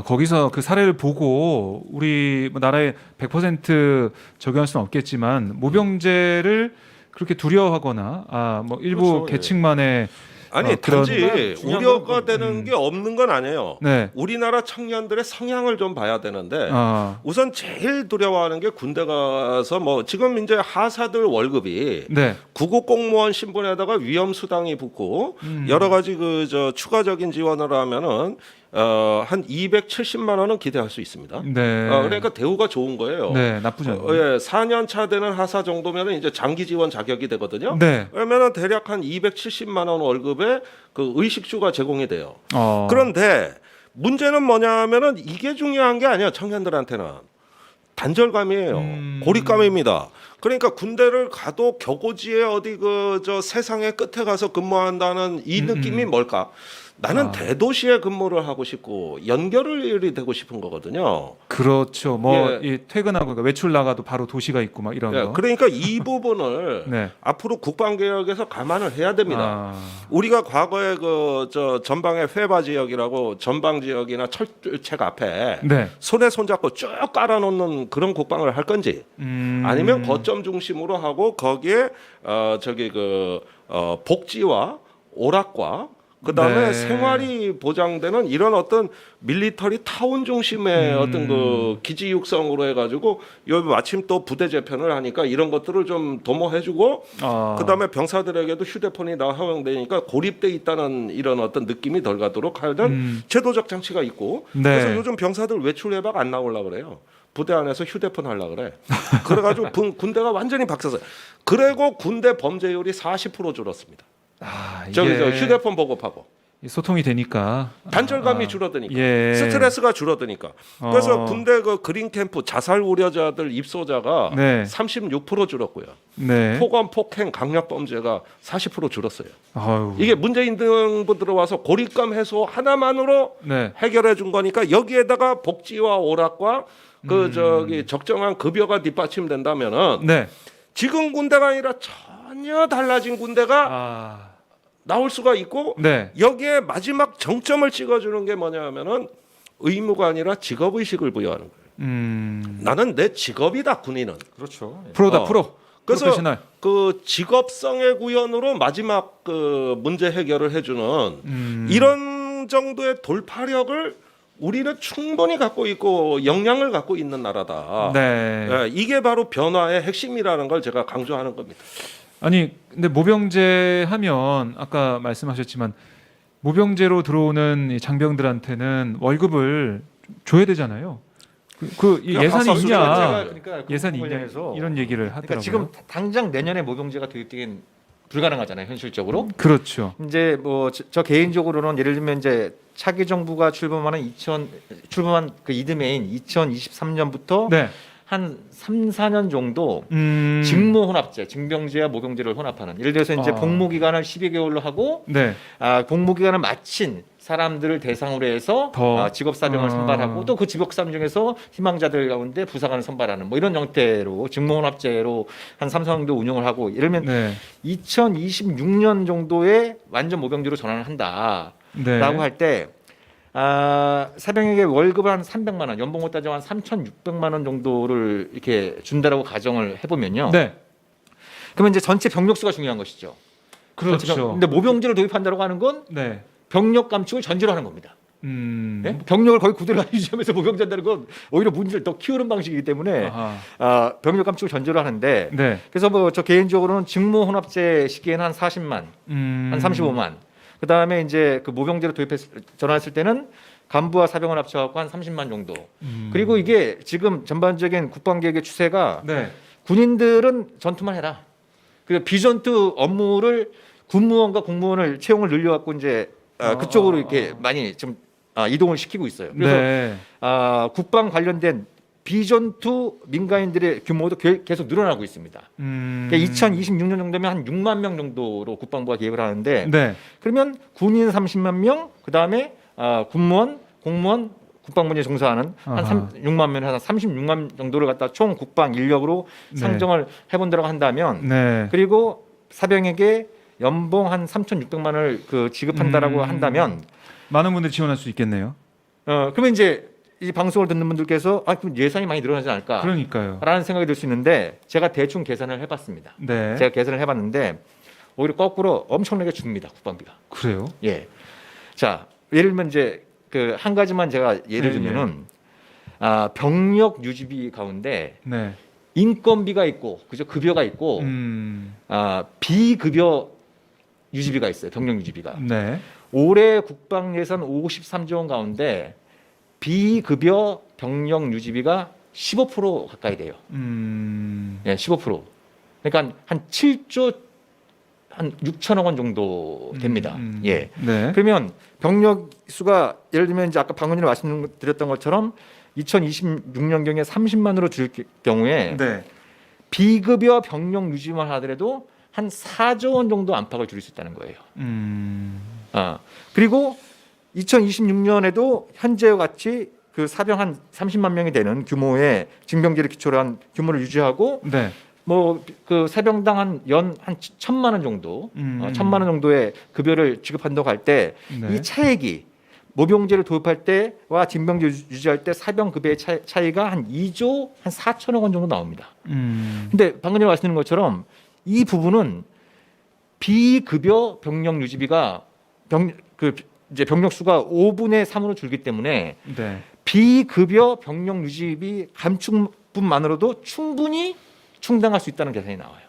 A: 거기서 그 사례를 보고 우리 나라에 100% 적용할 수는 없겠지만 모병제를 그렇게 두려워하거나 뭐 일부
C: 그렇죠, 예.
A: 계층만의
B: 아니
A: 그런-
B: 단지
C: 중요한
B: 우려가
C: 건-
B: 되는 게 없는 건 아니에요.
A: 네.
B: 우리나라 청년들의 성향을 좀 봐야 되는데
A: 아,
B: 우선 제일 두려워하는 게 군대 가서 뭐 지금 이제 하사들 월급이
A: 네.
B: 구급 공무원 신분에다가 위험 수당이 붙고 여러 가지 그 저 추가적인 지원을 하면은 한 270만 원은 기대할 수 있습니다.
A: 네.
B: 그러니까 대우가 좋은 거예요.
A: 네, 나쁘지 않아요.
B: 예, 4년 차 되는 하사 정도면은 이제 장기 지원 자격이 되거든요.
A: 네.
B: 그러면은 대략 한 270만 원 월급에 그 의식주가 제공이 돼요.
A: 어.
B: 그런데 문제는 뭐냐면은 이게 중요한 게 아니에요. 청년들한테는 단절감이에요. 고립감입니다. 그러니까 군대를 가도 겨고지에 어디 그 저 세상의 끝에 가서 근무한다는 이 느낌이 뭘까? 나는 대도시에 근무를 하고 싶고 연결이 되고 싶은 거거든요.
A: 그렇죠. 뭐
B: 예.
A: 이 퇴근하고 그러니까 외출 나가도 바로 도시가 있고 막 이런
B: 예,
A: 거.
B: 그러니까 이 부분을
A: 네.
B: 앞으로 국방개혁에서 감안을 해야 됩니다.
A: 아,
B: 우리가 과거에 그 저 전방의 회바 지역이라고 전방 지역이나 철책 앞에
A: 네.
B: 손에 손잡고 쭉 깔아놓는 그런 국방을 할 건지 아니면 거점 중심으로 하고 거기에 저기 그 복지와 오락과 그다음에
A: 네.
B: 생활이 보장되는 이런 어떤 밀리터리 타운 중심의 어떤 그 기지 육성으로 해가지고 여기 마침 또 부대 재편을 하니까 이런 것들을 좀 도모해주고 그다음에 병사들에게도 휴대폰이 다 허용되니까 고립돼 있다는 이런 어떤 느낌이 덜 가도록 하는 제도적 장치가 있고
A: 네.
B: 그래서 요즘 병사들 외출 외박 안 나오려 그래요. 부대 안에서 휴대폰 하려 그래. 그래가지고 군대가 완전히 박살났어요. 그리고 군대 범죄율이 40% 줄었습니다. 저기 저 휴대폰 보급하고
A: 소통이 되니까
B: 단절감이 줄어드니까
A: 예.
B: 스트레스가 줄어드니까 그래서 군대 그 그린 캠프 자살 우려자들 입소자가
A: 네.
B: 36% 줄었고요.
A: 네.
B: 폭언 폭행 강력 범죄가 40% 줄었어요.
A: 아유.
B: 이게 문재인 정부 들어와서 고립감 해소 하나만으로
A: 네.
B: 해결해 준 거니까 여기에다가 복지와 오락과 그 저기 적정한 급여가 뒷받침된다면은
A: 네.
B: 지금 군대가 아니라 전혀 달라진 군대가
A: 아.
B: 나올 수가 있고
A: 네.
B: 여기에 마지막 정점을 찍어주는 게 뭐냐면은 의무가 아니라 직업 의식을 부여하는 거예요. 나는 내 직업이다 군인은.
C: 그렇죠. 예.
A: 프로다 프로.
B: 그래서
A: 프로페셔널.
B: 그 직업성의 구현으로 마지막 그 문제 해결을 해주는 이런 정도의 돌파력을 우리는 충분히 갖고 있고 역량을 갖고 있는 나라다.
A: 네.
B: 예, 이게 바로 변화의 핵심이라는 걸 제가 강조하는 겁니다.
A: 아니 근데 모병제 하면 아까 말씀하셨지만 모병제로 들어오는 이 장병들한테는 월급을 줘야 되잖아요. 이 예산이
B: 가서
A: 있냐?
C: 그러니까
A: 예산이 있냐?
C: 관련해서
A: 이런 얘기를 하더라고요.
C: 그러니까 지금 당장 내년에 모병제가 도입되긴 불가능하잖아요, 현실적으로.
A: 그렇죠.
C: 이제 뭐 저 개인적으로는 예를 들면 이제 차기 정부가 출범한 그 이듬해인 2023년부터
A: 네.
C: 한 3, 4년 정도
A: 음.
C: 직무 혼합제, 징병제와 모병제를 혼합하는. 예를 들어서 이제
A: 아.
C: 복무 기간을 12개월로 하고
A: 네.
C: 복무 기간을 마친 사람들을 대상으로 해서
A: 더.
C: 직업 사병을 선발하고 또 그 직업 사병 중에서 희망자들 가운데 부사관을 선발하는 뭐 이런 형태로 직무 혼합제로 한 3, 4년도 운영을 하고 예를 들면
A: 네.
C: 2026년 정도에 완전 모병제로 전환을 한다라고
A: 네.
C: 할 때 사병에게 월급을 한 300만 원, 연봉을 따지면 한 3,600만 원 정도를 이렇게 준다라고 가정을 해보면요.
A: 네.
C: 그러면 이제 전체 병력 수가 중요한 것이죠.
A: 그렇죠.
C: 근데 모병제를 도입한다고 하는 건
A: 네.
C: 병력 감축을 전제로 하는 겁니다. 네? 병력을 거의 그대로 유지하면서 모병제한다는 건 오히려 문제를 더 키우는 방식이기 때문에
A: 아하.
C: 병력 감축을 전제로 하는데
A: 네.
C: 그래서 뭐 저 개인적으로는 직무 혼합제 시기에는 한 40만, 한 35만. 그 다음에 이제 그 모병제로 전환했을 때는 간부와 사병을 합쳐갖고 한 30만 정도. 그리고 이게 지금 전반적인 국방개혁의 추세가
A: 네.
C: 군인들은 전투만 해라. 그 비전투 업무를 군무원과 공무원을 채용을 늘려갖고 이제 그쪽으로 이렇게 많이 좀 이동을 시키고 있어요. 그래서
A: 네.
C: 국방 관련된 비전투 민간인들의 규모도 계속 늘어나고 있습니다. 그러니까 2026년 정도면 한 6만 명 정도로 국방부가 계획을 하는데
A: 네.
C: 그러면 군인 30만 명, 그 다음에 군무원, 공무원, 국방부에 종사하는 한 6만 명에 한 36만 정도를 갖다 총 국방 인력으로
A: 네.
C: 상정을 해본다고 한다면
A: 네.
C: 그리고 사병에게 연봉 한 3,600만 원을 그 지급한다라고 한다면
A: 많은 분들이 지원할 수 있겠네요.
C: 그러면 이제 이 방송을 듣는 분들께서 그럼 예산이 많이 늘어나지 않을까?
A: 그러니까요.
C: 라는 생각이 들 수 있는데 제가 대충 계산을 해봤습니다.
A: 네.
C: 제가 계산을 해봤는데 오히려 거꾸로 엄청나게 줍니다. 국방비가.
A: 그래요?
C: 예. 자, 예를 들면 이제 그 한 가지만 제가 예를
A: 네,
C: 들면은 병력 유지비 가운데
A: 네.
C: 인건비가 있고 그죠? 급여가 있고 비급여 유지비가 있어요. 병력 유지비가.
A: 네.
C: 올해 국방 예산 53조 원 가운데 비급여 병력 유지비가 15% 가까이 돼요. 예, 15%. 그러니까 한 7조 한 6천억 원 정도 됩니다. 예.
A: 네.
C: 그러면 병력 수가 예를 들면 이제 아까 방금 전에 말씀드렸던 것처럼 2026년경에 30만으로 줄 경우에
A: 네.
C: 비급여 병력 유지만 하더라도 한 4조 원 정도 안팎을 줄일 수 있다는 거예요. 그리고 2026년에도 현재와 같이 그 사병 한 30만 명이 되는 규모의 징병제를 기초로 한 규모를 유지하고
A: 네.
C: 뭐 그 사병당 한 연 한 1,000만 원 정도, 1,000만 원 정도의 급여를 지급한다고 할 때 이
A: 네.
C: 차액이 모병제를 도입할 때와 징병제 유지할 때 사병 급여의 차이가 한 2조 한 4천억 원 정도 나옵니다. 근데 방금 전에 말씀드린 것처럼 이 부분은 비급여 병력 유지비가 이제 병력 수가 5분의 3으로 줄기 때문에
A: 네.
C: 비급여 병력 유지비 감축분만으로도 충분히 충당할 수 있다는 계산이 나와요.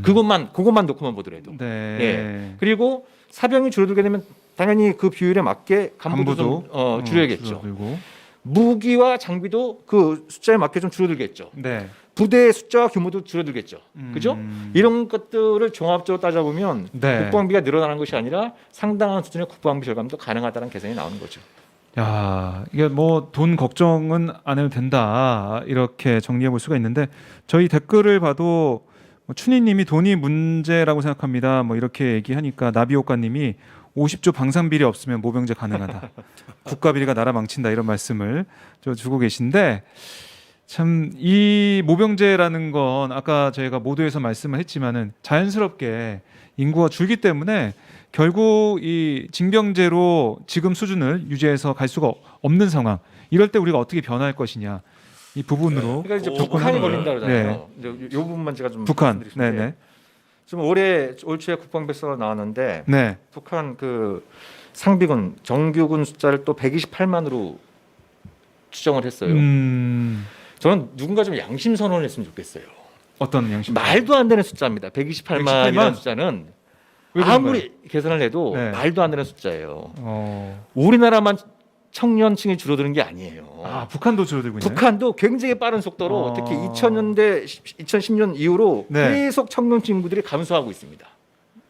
C: 그것만 놓고만 보더라도.
A: 네.
C: 예. 그리고 사병이 줄어들게 되면 당연히 그 비율에 맞게 간부도 좀 줄여야겠죠.
A: 줄어들고.
C: 무기와 장비도 그 숫자에 맞게 좀 줄어들겠죠.
A: 네.
C: 부대의 숫자와 규모도 줄어들겠죠. 그죠? 이런 것들을 종합적으로 따져보면
A: 네.
C: 국방비가 늘어나는 것이 아니라 상당한 수준의 국방비 절감도 가능하다는 계산이 나오는 거죠.
A: 야, 이게 뭐 돈 걱정은 안 해도 된다 이렇게 정리해 볼 수가 있는데 저희 댓글을 봐도 뭐 춘희님이 돈이 문제라고 생각합니다. 뭐 이렇게 얘기하니까 나비효과님이 50조 방산비리 없으면 모병제 가능하다. 국가비리가 나라 망친다 이런 말씀을 주고 계신데 참 이 모병제라는 건 아까 저희가 모두에서 말씀을 했지만은 자연스럽게 인구가 줄기 때문에 결국 이 징병제로 지금 수준을 유지해서 갈 수가 없는 상황. 이럴 때 우리가 어떻게 변화할 것이냐 이 부분으로.
C: 그러니까 이제
A: 접근하는
C: 북한이
A: 거예요.
C: 걸린다 그러잖아요. 이제 이 부분만 제가 좀
A: 북한.
C: 말씀드리고 싶은데
A: 네네.
C: 지금 올 초에 국방백서가 나왔는데
A: 네.
C: 북한 그 상비군 정규군 숫자를 또 128만으로 추정을 했어요. 저는 누군가 좀 양심 선언을 했으면 좋겠어요.
A: 어떤 양식?
C: 말도 안 되는 숫자입니다. 128만이라는 숫자는
A: 왜
C: 아무리 계산을 해도
A: 네.
C: 말도 안 되는 숫자예요. 우리나라만 청년층이 줄어드는 게 아니에요.
A: 아 북한도 줄어들고 있나요?
C: 북한도 굉장히 빠른 속도로 특히 2000년대 2010년 이후로
A: 네.
C: 계속 청년층 인구들이 감소하고 있습니다.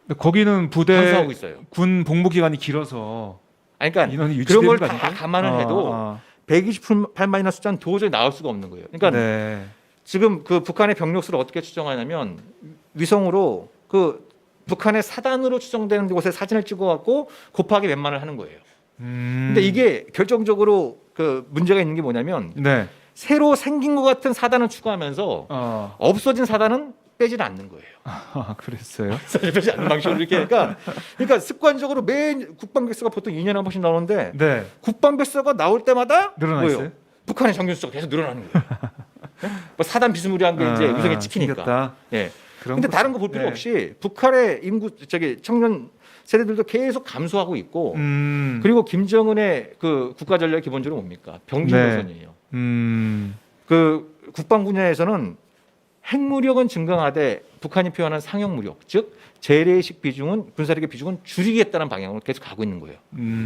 A: 근데 거기는 부대
C: 감소하고 있어요.
A: 군 복무 기간이 길어서
C: 아니, 그러니까
A: 인원이
C: 그런
A: 유지되는
C: 걸
A: 거
C: 다
A: 아닌가요?
C: 감안을 해도 128만이나 숫자는 도저히 나올 수가 없는 거예요. 그러니까
A: 네.
C: 지금 그 북한의 병력 수를 어떻게 추정하냐면 위성으로 그 북한의 사단으로 추정되는 곳에 사진을 찍어갖고 곱하기 몇만을 하는 거예요. 근데 이게 결정적으로 그 문제가 있는 게 뭐냐면
A: 네.
C: 새로 생긴 것 같은 사단을 추가하면서 없어진 사단은 빼지는 않는 거예요.
A: 그랬어요.
C: 빼지 않는 방식으로 이렇게 그러니까 습관적으로 매일 국방백서가 보통 2년에 한 번씩 나오는데
A: 네.
C: 국방백서가 나올 때마다
A: 늘어나
C: 뭐예요?
A: 있어요?
C: 북한의 정규 숫자가 계속 늘어나는 거예요. 뭐 사단 비스무리한 게 이제 위성에 찍히니까.
A: 생겼다.
C: 예.
A: 그런
C: 근데
A: 거-
C: 다른 거 볼 필요
A: 네.
C: 없이 북한의 인구 청년 세대들도 계속 감소하고 있고 그리고 김정은의 그 국가 전략이 기본적으로 뭡니까? 병진
A: 네.
C: 노선이에요.
A: 음.
C: 그 국방 분야에서는 핵무력은 증강하되 북한이 표현한 상용 무력, 즉 재래식 비중은 군사력의 비중은 줄이겠다는 방향으로 계속 가고 있는 거예요.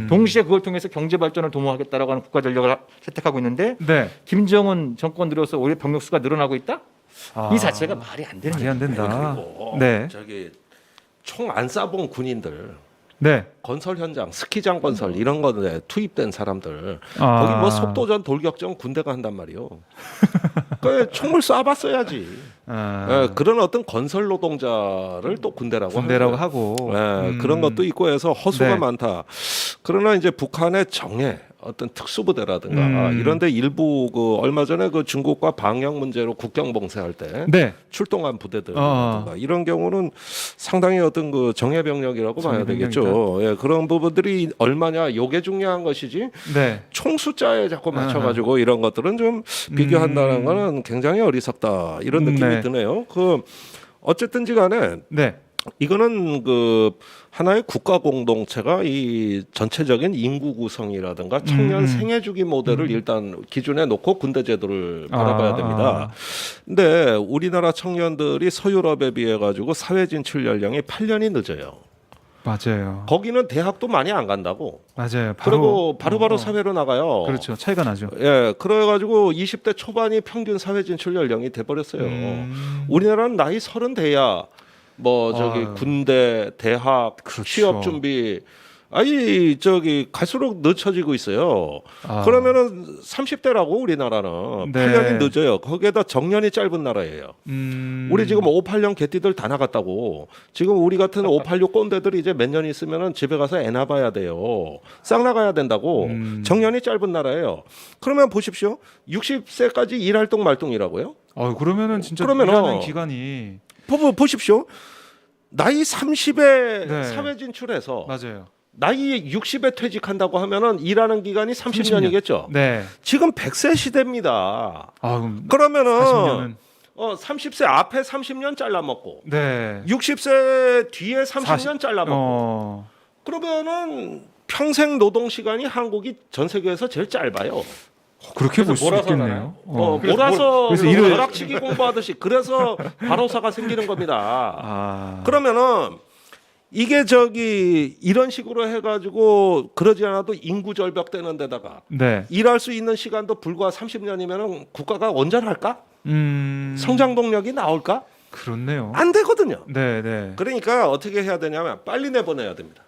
C: 동시에 그걸 통해서 경제 발전을 도모하겠다라고 하는 국가 전략을 채택하고 있는데
A: 네.
C: 김정은 정권 들어서 오히려 병력 수가 늘어나고 있다? 이 자체가 말이 안 되는
A: 말이 안 된다.
B: 그리고
A: 네.
B: 저기 총 안 쏴본 군인들
A: 네.
B: 건설 현장, 스키장 건설 이런 거에 투입된 사람들
A: 아.
B: 거기 뭐 속도전, 돌격전 군대가 한단 말이요. 그 총을 쏴봤어야지. 예, 그런 어떤 건설 노동자를 또 군대라고
A: 하고.
B: 예, 그런 것도 있고 해서 허수가
A: 네.
B: 많다. 그러나 이제 북한의 정예 어떤 특수부대라든가 이런데 일부 그 얼마 전에 그 중국과 방역 문제로 국경 봉쇄할 때
A: 네.
B: 출동한 부대들이라든가 이런 경우는 상당히 어떤 그 정예 병력이라고 봐야 되겠죠. 예, 그런 부분들이 얼마냐 요게 중요한 것이지.
A: 네.
B: 총 숫자에 자꾸 맞춰가지고 이런 것들은 좀 비교한다는 거는 굉장히 어리석다 이런 느낌이
A: 네.
B: 드네요. 그 어쨌든지간에
A: 네.
B: 이거는 그 하나의 국가 공동체가 이 전체적인 인구 구성이라든가 청년 생애 주기 모델을 일단 기준에 놓고 군대 제도를 바라봐야 됩니다. 근데 우리나라 청년들이 서유럽에 비해 가지고 사회 진출 연령이 8년이 늦어요.
A: 맞아요.
B: 거기는 대학도 많이 안 간다고.
A: 맞아요.
B: 그리고 바로 사회로 나가요.
A: 그렇죠. 차이가 나죠.
B: 예, 그래가지고 20대 초반이 평균 사회 진출 연령이 돼버렸어요. 우리나라는 나이 30 돼야 뭐 저기 군대, 대학,
A: 그렇죠.
B: 취업 준비. 아니 저기 갈수록 늦춰지고 있어요. 그러면은 30대라고 우리나라는
A: 네.
B: 8년이 늦어요. 거기에다 정년이 짧은 나라예요. 우리 지금 586 개띠들 다 나갔다고. 지금 우리 같은 586 꼰대들이 이제 몇 년 있으면은 집에 가서 애나 봐야 돼요. 싹 나가야 된다고. 정년이 짧은 나라예요. 그러면 보십시오. 60세까지 일활동 말동이라고요?
A: 그러면은 진짜
B: 그러면은
A: 일하는 기간이
B: 보십시오. 나이 30에
A: 네.
B: 사회 진출해서
A: 맞아요.
B: 나이 60에 퇴직한다고 하면은 일하는 기간이 30년이겠죠.
A: 네.
B: 지금 100세 시대입니다.
A: 그럼
B: 그러면은
A: 40년은
B: 30세 앞에 30년 잘라먹고
A: 네.
B: 60세 뒤에 30년 잘라먹고 그러면은 평생 노동 시간이 한국이 전 세계에서 제일 짧아요.
A: 그렇게 볼 수
C: 몰아서
A: 있겠네요.
B: 몰아서
A: 그래서 일을-
B: 벼락치기 공부하듯이 그래서 바로사가 생기는 겁니다. 그러면은 이게 저기 이런 식으로 해가지고 그러지 않아도 인구 절벽되는 데다가
A: 네.
B: 일할 수 있는 시간도 불과 30년이면은 국가가 온전할까? 성장 동력이 나올까?
A: 그렇네요.
B: 안 되거든요.
A: 네, 네.
B: 그러니까 어떻게 해야 되냐면 빨리 내보내야 됩니다.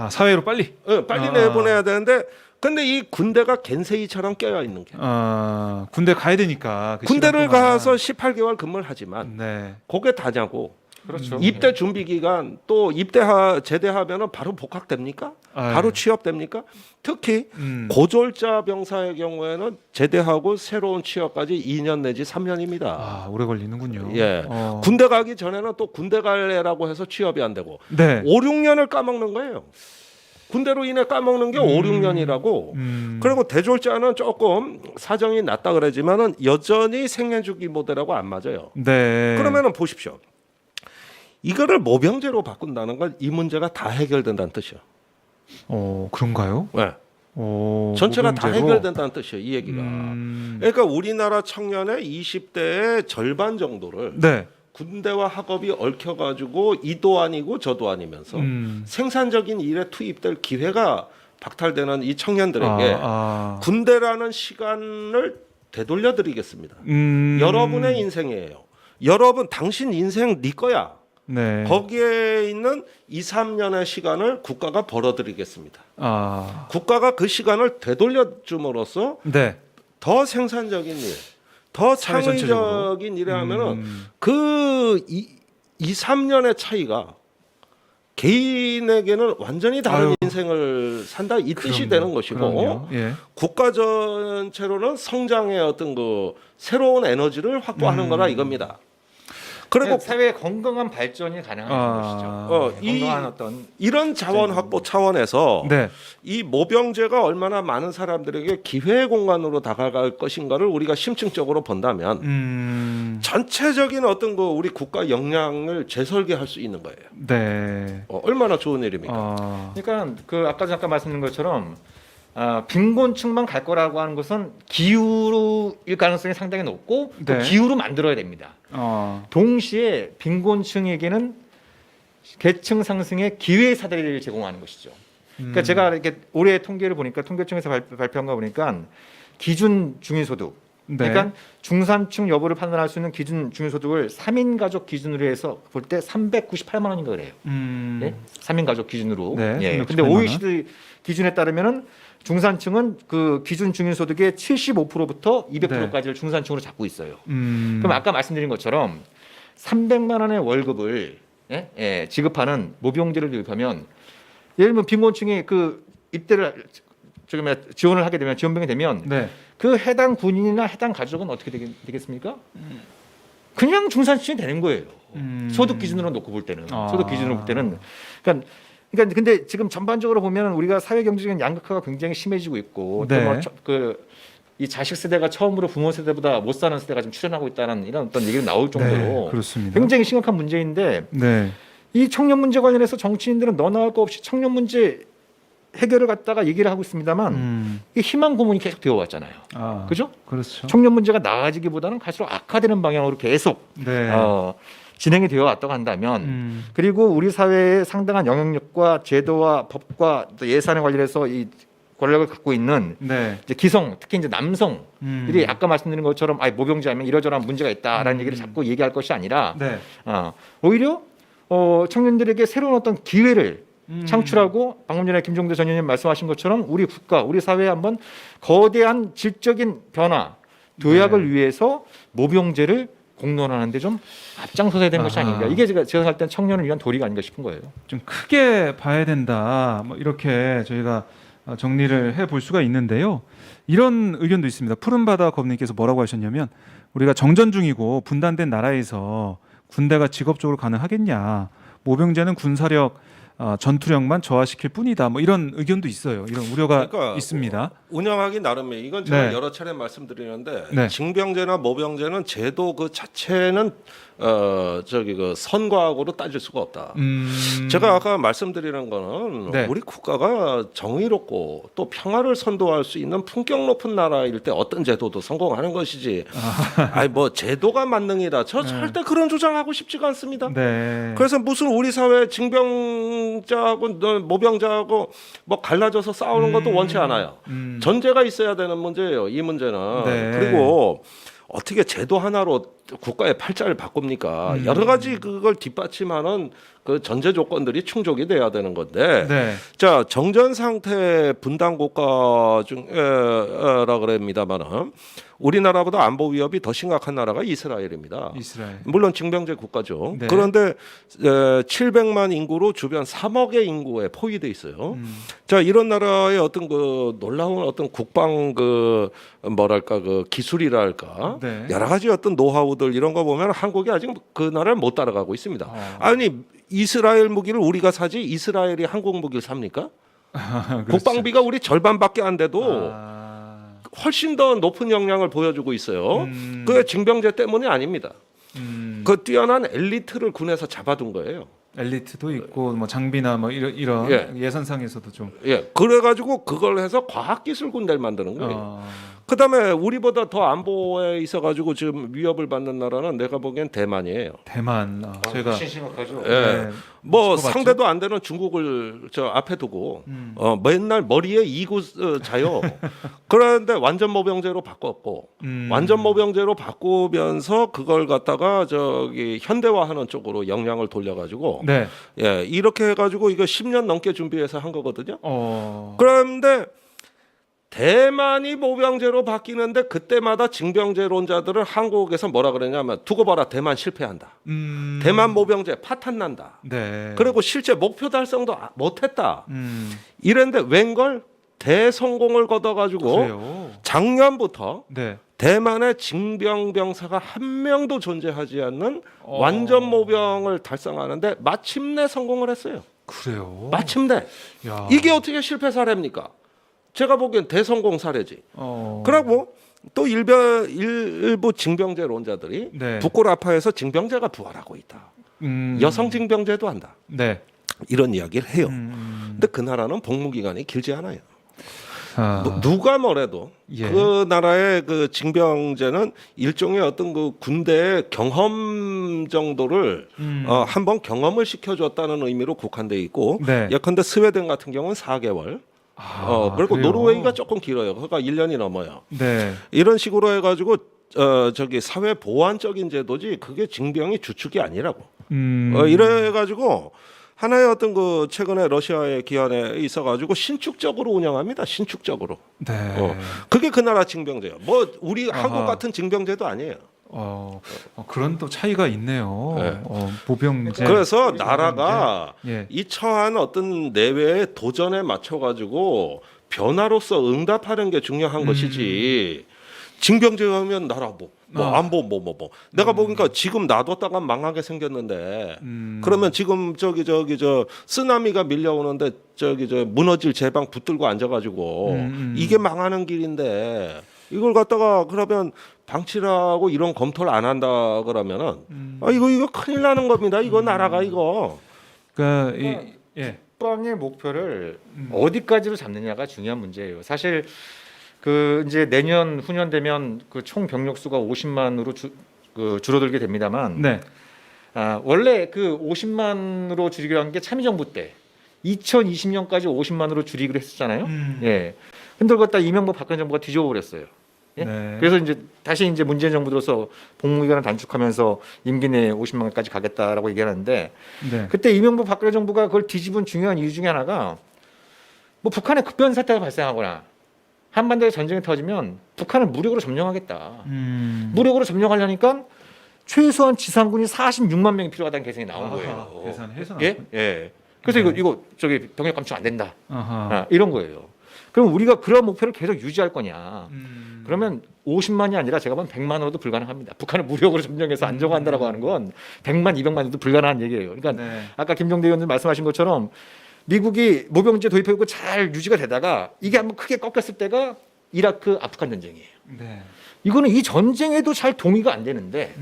A: 사회로 빨리.
B: 빨리 내보내야 되는데 근데 이 군대가 겐세이처럼 껴여 있는 게
A: 군대 가야 되니까. 그
B: 군대를
A: 시간 동안.
B: 가서 18개월 근무를 하지만
A: 네.
B: 그게 다냐고.
C: 그렇죠.
B: 입대 준비 기간 또 제대하면은 바로 복학됩니까?
A: 아유.
B: 바로 취업됩니까? 특히 고졸자 병사의 경우에는 제대하고 새로운 취업까지 2년 내지 3년입니다.
A: 오래 걸리는군요.
B: 예. 군대 가기 전에는 또 군대 갈래라고 해서 취업이 안 되고
A: 네.
B: 5, 6년을 까먹는 거예요. 군대로 인해 까먹는 게 5, 6년이라고. 그리고 대졸자는 조금 사정이 낫다 그러지만은 여전히 생애주기 모델하고 안 맞아요.
A: 네.
B: 그러면은 보십시오. 이거를 모병제로 바꾼다는 건 이 문제가 다 해결된다는 뜻이에요.
A: 그런가요?
B: 네. 전체가 다
A: 모병제로?
B: 해결된다는 뜻이에요. 이 얘기가. 그러니까 우리나라 청년의 20대의 절반 정도를
A: 네.
B: 군대와 학업이 얽혀가지고 이도 아니고 저도 아니면서 생산적인 일에 투입될 기회가 박탈되는 이 청년들에게 군대라는 시간을 되돌려드리겠습니다. 여러분의 인생이에요. 여러분 당신 인생 네 거야.
A: 네.
B: 거기에 있는 2, 3년의 시간을 국가가 벌어드리겠습니다. 국가가 그 시간을 되돌려줌으로써
A: 네.
B: 더 생산적인 일, 더
A: 사회
B: 창의적인 일을 하면은 그 2, 3년의 차이가 개인에게는 완전히 다른 인생을 산다 이 뜻이 되는 것이고
A: 예.
B: 국가 전체로는 성장의 어떤 그 새로운 에너지를 확보하는 거다 이겁니다. 그리고
C: 사회의 건강한 발전이 가능한 것이죠. 건강한 어떤
B: 이런 자원 확보 차원에서
A: 네.
B: 이 모병제가 얼마나 많은 사람들에게 기회의 공간으로 다가갈 것인가를 우리가 심층적으로 본다면 전체적인 어떤 그 우리 국가 역량을 재설계할 수 있는 거예요.
A: 네.
B: 얼마나 좋은 일입니까?
C: 그러니까 그 아까 잠깐 말씀드린 것처럼 빈곤층만 갈 거라고 하는 것은 기후일 가능성이 상당히 높고 또
A: 네.
C: 기후로 만들어야 됩니다. 동시에 빈곤층에게는 계층 상승의 기회 사다리를 제공하는 것이죠. 그러니까 제가 이렇게 올해 통계를 보니까 통계청에서 발표한 거 보니까 기준 중위소득,
A: 네.
C: 그러니까 중산층 여부를 판단할 수 있는 기준 중위소득을 3인 가족 기준으로 해서 볼 때 398만 원인가 그래요. 네? 3인 가족 기준으로.
A: 네,
C: 예.
A: 398만
C: 근데
A: 원.
C: OECD 기준에 따르면은 중산층은 그 기준 중위소득의 75%부터 200%까지를 중산층으로 잡고 있어요. 그럼 아까 말씀드린 것처럼 300만 원의 월급을 지급하는 모병제를 도입하면 예를 들면 빈곤층이 그 입대를 지원을 하게 되면 지원병이 되면
A: 네.
C: 그 해당 군인이나 해당 가족은 어떻게 되겠습니까? 그냥 중산 수준이 되는 거예요. 소득 기준으로 놓고 볼 때는 소득 기준으로 볼 때는 그러니까 근데 지금 전반적으로 보면 우리가 사회 경제적인 양극화가 굉장히 심해지고 있고
A: 네.
C: 또 이 자식 세대가 처음으로 부모 세대보다 못 사는 세대가 좀 출현하고 있다는 이런 어떤 얘기가 나올 정도로
A: 네, 그렇습니다.
C: 굉장히 심각한 문제인데
A: 네.
C: 이 청년 문제 관련해서 정치인들은 너나 할 거 없이 청년 문제 해결을 갖다가 얘기를 하고 있습니다만 이 희망 고문이 계속 되어 왔잖아요. 그죠?
A: 그렇죠.
C: 청년 문제가 나아지기보다는 갈수록 악화되는 방향으로 계속
A: 네.
C: 진행이 되어 왔다고 한다면 그리고 우리 사회의 상당한 영향력과 제도와 법과 또 예산에 관련해서 이 권력을 갖고 있는
A: 네.
C: 이제 기성 특히 이제 남성들이 아까 말씀드린 것처럼 모병제하면 이러저러한 문제가 있다라는 얘기를 자꾸 얘기할 것이 아니라
A: 네.
C: 오히려 청년들에게 새로운 어떤 기회를 창출하고 방금 전에 김종대 전 의원님 말씀하신 것처럼 우리 국가, 우리 사회에 한번 거대한 질적인 변화, 도약을 위해서 모병제를 공론화하는데 좀 앞장서야 되는 것이 아닌가. 이게 제가 생각할 땐 청년을 위한 도리가 아닌가 싶은 거예요.
A: 좀 크게 봐야 된다. 뭐 이렇게 저희가 정리를 해볼 수가 있는데요. 이런 의견도 있습니다. 푸른바다 검님께서 뭐라고 하셨냐면 우리가 정전 중이고 분단된 나라에서 군대가 직업적으로 가능하겠냐. 모병제는 군사력 전투력만 저하시킬 뿐이다. 뭐 이런 의견도 있어요. 이런 우려가 있습니다.
B: 운영하기 나름이에요. 이건 제가
A: 네.
B: 여러 차례 말씀드리는데
A: 네.
B: 징병제나 모병제는 제도 그 자체는 그 선거하고로 따질 수가 없다. 제가 아까 말씀드리는 거는
A: 네.
B: 우리 국가가 정의롭고 또 평화를 선도할 수 있는 품격 높은 나라일 때 어떤 제도도 성공하는 것이지. 아니 뭐 제도가 만능이다. 저 절대 그런 주장하고 싶지가 않습니다.
A: 네.
B: 그래서 무슨 우리 사회 징병자하고 모병자하고 뭐 갈라져서 싸우는 것도 원치 않아요. 전제가 있어야 되는 문제예요. 이 문제는.
A: 네.
B: 그리고 어떻게 제도 하나로 국가의 팔자를 바꿉니까? 여러 가지 그걸 뒷받침하는 그 전제 조건들이 충족이 돼야 되는 건데.
A: 네.
B: 자, 정전 상태 분단 국가 중에라 그럽니다만은 우리나라보다 안보 위협이 더 심각한 나라가 이스라엘입니다.
A: 이스라엘.
B: 물론 징병제 국가죠.
A: 네.
B: 그런데 700만 인구로 주변 3억의 인구에 포위돼 있어요. 자, 이런 나라의 어떤 그 놀라운 어떤 국방 그 뭐랄까 그 기술이랄까
A: 네.
B: 여러 가지 어떤 노하우들 이런 거 보면 한국이 아직 그 나라를 못 따라가고 있습니다. 아니 이스라엘 무기를 우리가 사지 이스라엘이 한국 무기를 삽니까?
A: 그렇죠.
B: 국방비가 우리 절반밖에 안 돼도 훨씬 더 높은 역량을 보여주고 있어요. 그 징병제 때문이 아닙니다. 그 뛰어난 엘리트를 군에서 잡아둔 거예요.
A: 엘리트도 있고 뭐 장비나 뭐 이런
B: 예.
A: 예산상에서도 좀
B: 그래가지고 그걸 해서 과학기술 군대를 만드는 거예요. 그다음에 우리보다 더 안보에 있어가지고 지금 위협을 받는 나라는 내가 보기엔 대만이에요.
A: 대만. 제가
C: 심각하죠.
B: 예. 뭐 상대도 안 되는 중국을 저 앞에 두고 맨날 머리에 이구 자요. 그런데 완전 모병제로 바꿨고 완전 모병제로 바꾸면서 그걸 갖다가 저기 현대화하는 쪽으로 역량을 돌려가지고
A: 네.
B: 예 이렇게 해가지고 이거 10년 넘게 준비해서 한 거거든요.
A: 어.
B: 그런데 대만이 모병제로 바뀌는데 그때마다 징병제론자들은 한국에서 뭐라 그러냐면 두고 봐라 대만 실패한다. 대만 모병제 파탄 난다.
A: 네.
B: 그리고 실제 목표 달성도 못했다. 이랬는데 웬걸 대성공을 거둬가지고
A: 그래요.
B: 작년부터
A: 네.
B: 대만의 징병병사가 한 명도 존재하지 않는 완전 모병을 달성하는데 마침내 성공을 했어요.
A: 그래요.
B: 마침내.
A: 야.
B: 이게 어떻게 실패 사례입니까? 제가 보기엔 대성공 사례지. 그리고 또 일부 징병제론자들이
A: 네.
B: 북골아파에서 징병제가 부활하고 있다. 여성 징병제도 한다.
A: 네.
B: 이런 이야기를 해요. 근데 그 나라는 복무 기간이 길지 않아요.
A: 아.
B: 누가 뭐래도
A: 예.
B: 그 나라의 그 징병제는 일종의 어떤 그 군대의 경험 정도를 한번 경험을 시켜줬다는 의미로 국한돼 있고
A: 네.
B: 예컨대 스웨덴 같은 경우는 4개월. 그리고
A: 그래요?
B: 노르웨이가 조금 길어요. 그러니까 1년이 넘어요.
A: 네.
B: 이런 식으로 해가지고 저기 사회 보완적인 제도지 그게 징병이 주축이 아니라고. 이래가지고 하나의 어떤 그 최근에 러시아의 기한에 있어가지고 신축적으로 운영합니다. 신축적으로.
A: 네.
B: 그게 그 나라 징병제예요. 뭐 우리 한국 같은 징병제도 아니에요.
A: 그런 또 차이가 있네요.
B: 네.
A: 보병제.
B: 그래서 나라가
A: 예.
B: 이 처한 어떤 내외의 도전에 맞춰가지고 변화로서 응답하는 게 중요한 것이지. 징병제하면 나라 안보 내가 보니까 지금 놔뒀다가 망하게 생겼는데 그러면 지금 저 쓰나미가 밀려오는데 무너질 제방 붙들고 앉아가지고 이게 망하는 길인데 이걸 갖다가 그러면 방치라고 이런 검토를 안 한다 그러면은 이거 큰일 나는 겁니다. 이거 나라가 이거.
A: 그러니까 예.
C: 국방의 목표를 어디까지로 잡느냐가 중요한 문제예요. 사실 그 이제 내년 후년 되면 그 총 병력 수가 50만으로 줄어들게 됩니다만
A: 네.
C: 원래 그 50만으로 줄이기로 한 게 참여정부 때 2020년까지 50만으로 줄이기로 했었잖아요. 예. 근데 그걸 다 이명박 박근혜 정부가 뒤집어 버렸어요. 예?
A: 네.
C: 그래서 이제 다시 이제 문재인 정부 들어서 복무기간을 단축하면서 임기 내에 50만까지 가겠다라고 얘기하는데
A: 네.
C: 그때 이명박 박근혜 정부가 그걸 뒤집은 중요한 이유 중에 하나가 뭐 북한에 급변 사태가 발생하거나 한반도에 전쟁이 터지면 북한을 무력으로 점령하겠다. 무력으로 점령하려니까 최소한 지상군이 46만 명이 필요하다는 계산이 나온 거예요.
A: 계산해서
C: 예? 예. 그래서
A: 네.
C: 이거 저기 병력 감축 안 된다.
A: 아하.
C: 이런 거예요. 그럼 우리가 그런 목표를 계속 유지할 거냐? 그러면 50만이 아니라 제가 보면 100만으로도 불가능합니다. 북한을 무력으로 점령해서 안정화한다라고 하는 건 100만, 200만으로도 불가능한 얘기예요. 그러니까
A: 네.
C: 아까 김종대 의원님 말씀하신 것처럼 미국이 모병제 도입하고 잘 유지가 되다가 이게 한번 크게 꺾였을 때가 이라크, 아프간 전쟁이에요.
A: 네.
C: 이거는 이 전쟁에도 잘 동의가 안 되는데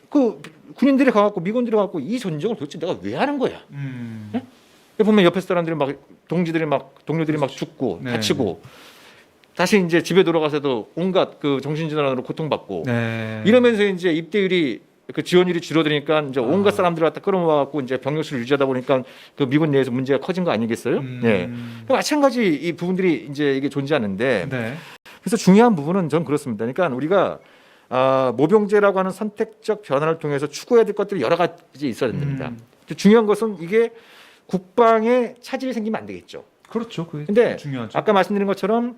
C: 그 군인들이 가갖고 미군들이 가갖고 이 전쟁을 도대체 내가 왜 하는 거야? 네? 보면 옆에 사람들이 막 동료들이 막 죽고
A: 네.
C: 다치고 다시 이제 집에 돌아가서도 온갖 그 정신질환으로 고통받고
A: 네.
C: 이러면서 이제 입대율이 그 지원율이 줄어드니까 이제 온갖 사람들을 갖다 끌어모아갖고 이제 병력수를 유지하다 보니까 그 미군 내에서 문제가 커진 거 아니겠어요? 예. 마찬가지 이 부분들이 이제 이게 존재하는데
A: 네.
C: 그래서 중요한 부분은 전 그렇습니다. 그러니까 우리가 모병제라고 하는 선택적 변화를 통해서 추구해야 될 것들이 여러 가지 있어야 됩니다. 중요한 것은 이게 국방에 차질이 생기면 안 되겠죠.
A: 그렇죠. 그게
C: 근데
A: 중요하죠.
C: 아까 말씀드린 것처럼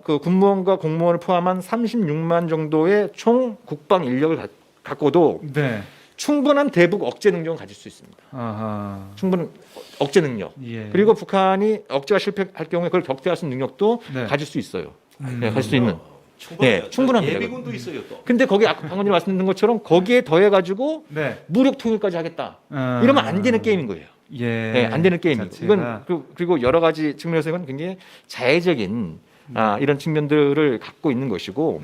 C: 그 군무원과 공무원을 포함한 36만 정도의 총 국방 인력을 갖고도
A: 네.
C: 충분한 대북 억제 능력을 가질 수 있습니다.
A: 아하.
C: 충분한 억제 능력.
A: 예.
C: 그리고 북한이 억제가 실패할 경우에 그걸 격퇴할 수 있는 능력도
A: 네.
C: 가질 수 있어요. 네, 가질 수 있는.
B: 충분해요.
C: 충분합니다.
B: 예비군도 있어요 또.
C: 근데 거기 아까 방금 전에 말씀드린 것처럼 거기에 더해가지고
A: 네.
C: 무력 통일까지 하겠다. 이러면 안 되는 게임인 거예요.
A: 예.
C: 네, 안 되는 게임이고
A: 자체가.
C: 이건 그리고 여러 가지 측면에서 이건 굉장히 자해적인 이런 측면들을 갖고 있는 것이고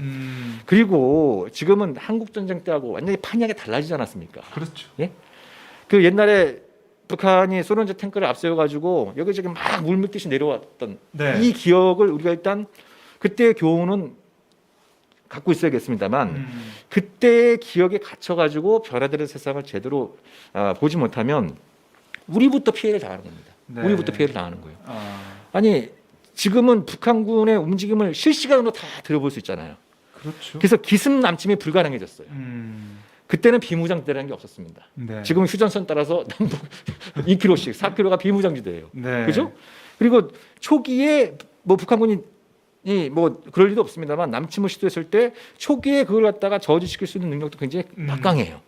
C: 그리고 지금은 한국 전쟁 때하고 완전히 판이하게 달라지지 않았습니까?
A: 그렇죠.
C: 예? 그 옛날에 북한이 소련제 탱크를 앞세워 가지고 여기저기 막 물밀듯이 내려왔던
A: 네.
C: 이 기억을 우리가 일단 그때의 교훈은 갖고 있어야겠습니다만 그때의 기억에 갇혀 가지고 변화되는 세상을 제대로 보지 못하면 우리부터 피해를 당하는 겁니다.
A: 네.
C: 우리부터 피해를 당하는 거예요. 아니 지금은 북한군의 움직임을 실시간으로 다 들어볼 수 있잖아요.
A: 그렇죠.
C: 그래서 기습 남침이 불가능해졌어요. 그때는 비무장지대라는 게 없었습니다.
A: 네.
C: 지금 휴전선 따라서 남북 2km씩 4km가 비무장지대예요.
A: 네.
C: 그죠? 그리고 초기에 뭐 북한군이 뭐 그럴 리도 없습니다만 남침을 시도했을 때 초기에 그걸 갖다가 저지시킬 수 있는 능력도 굉장히 막강해요.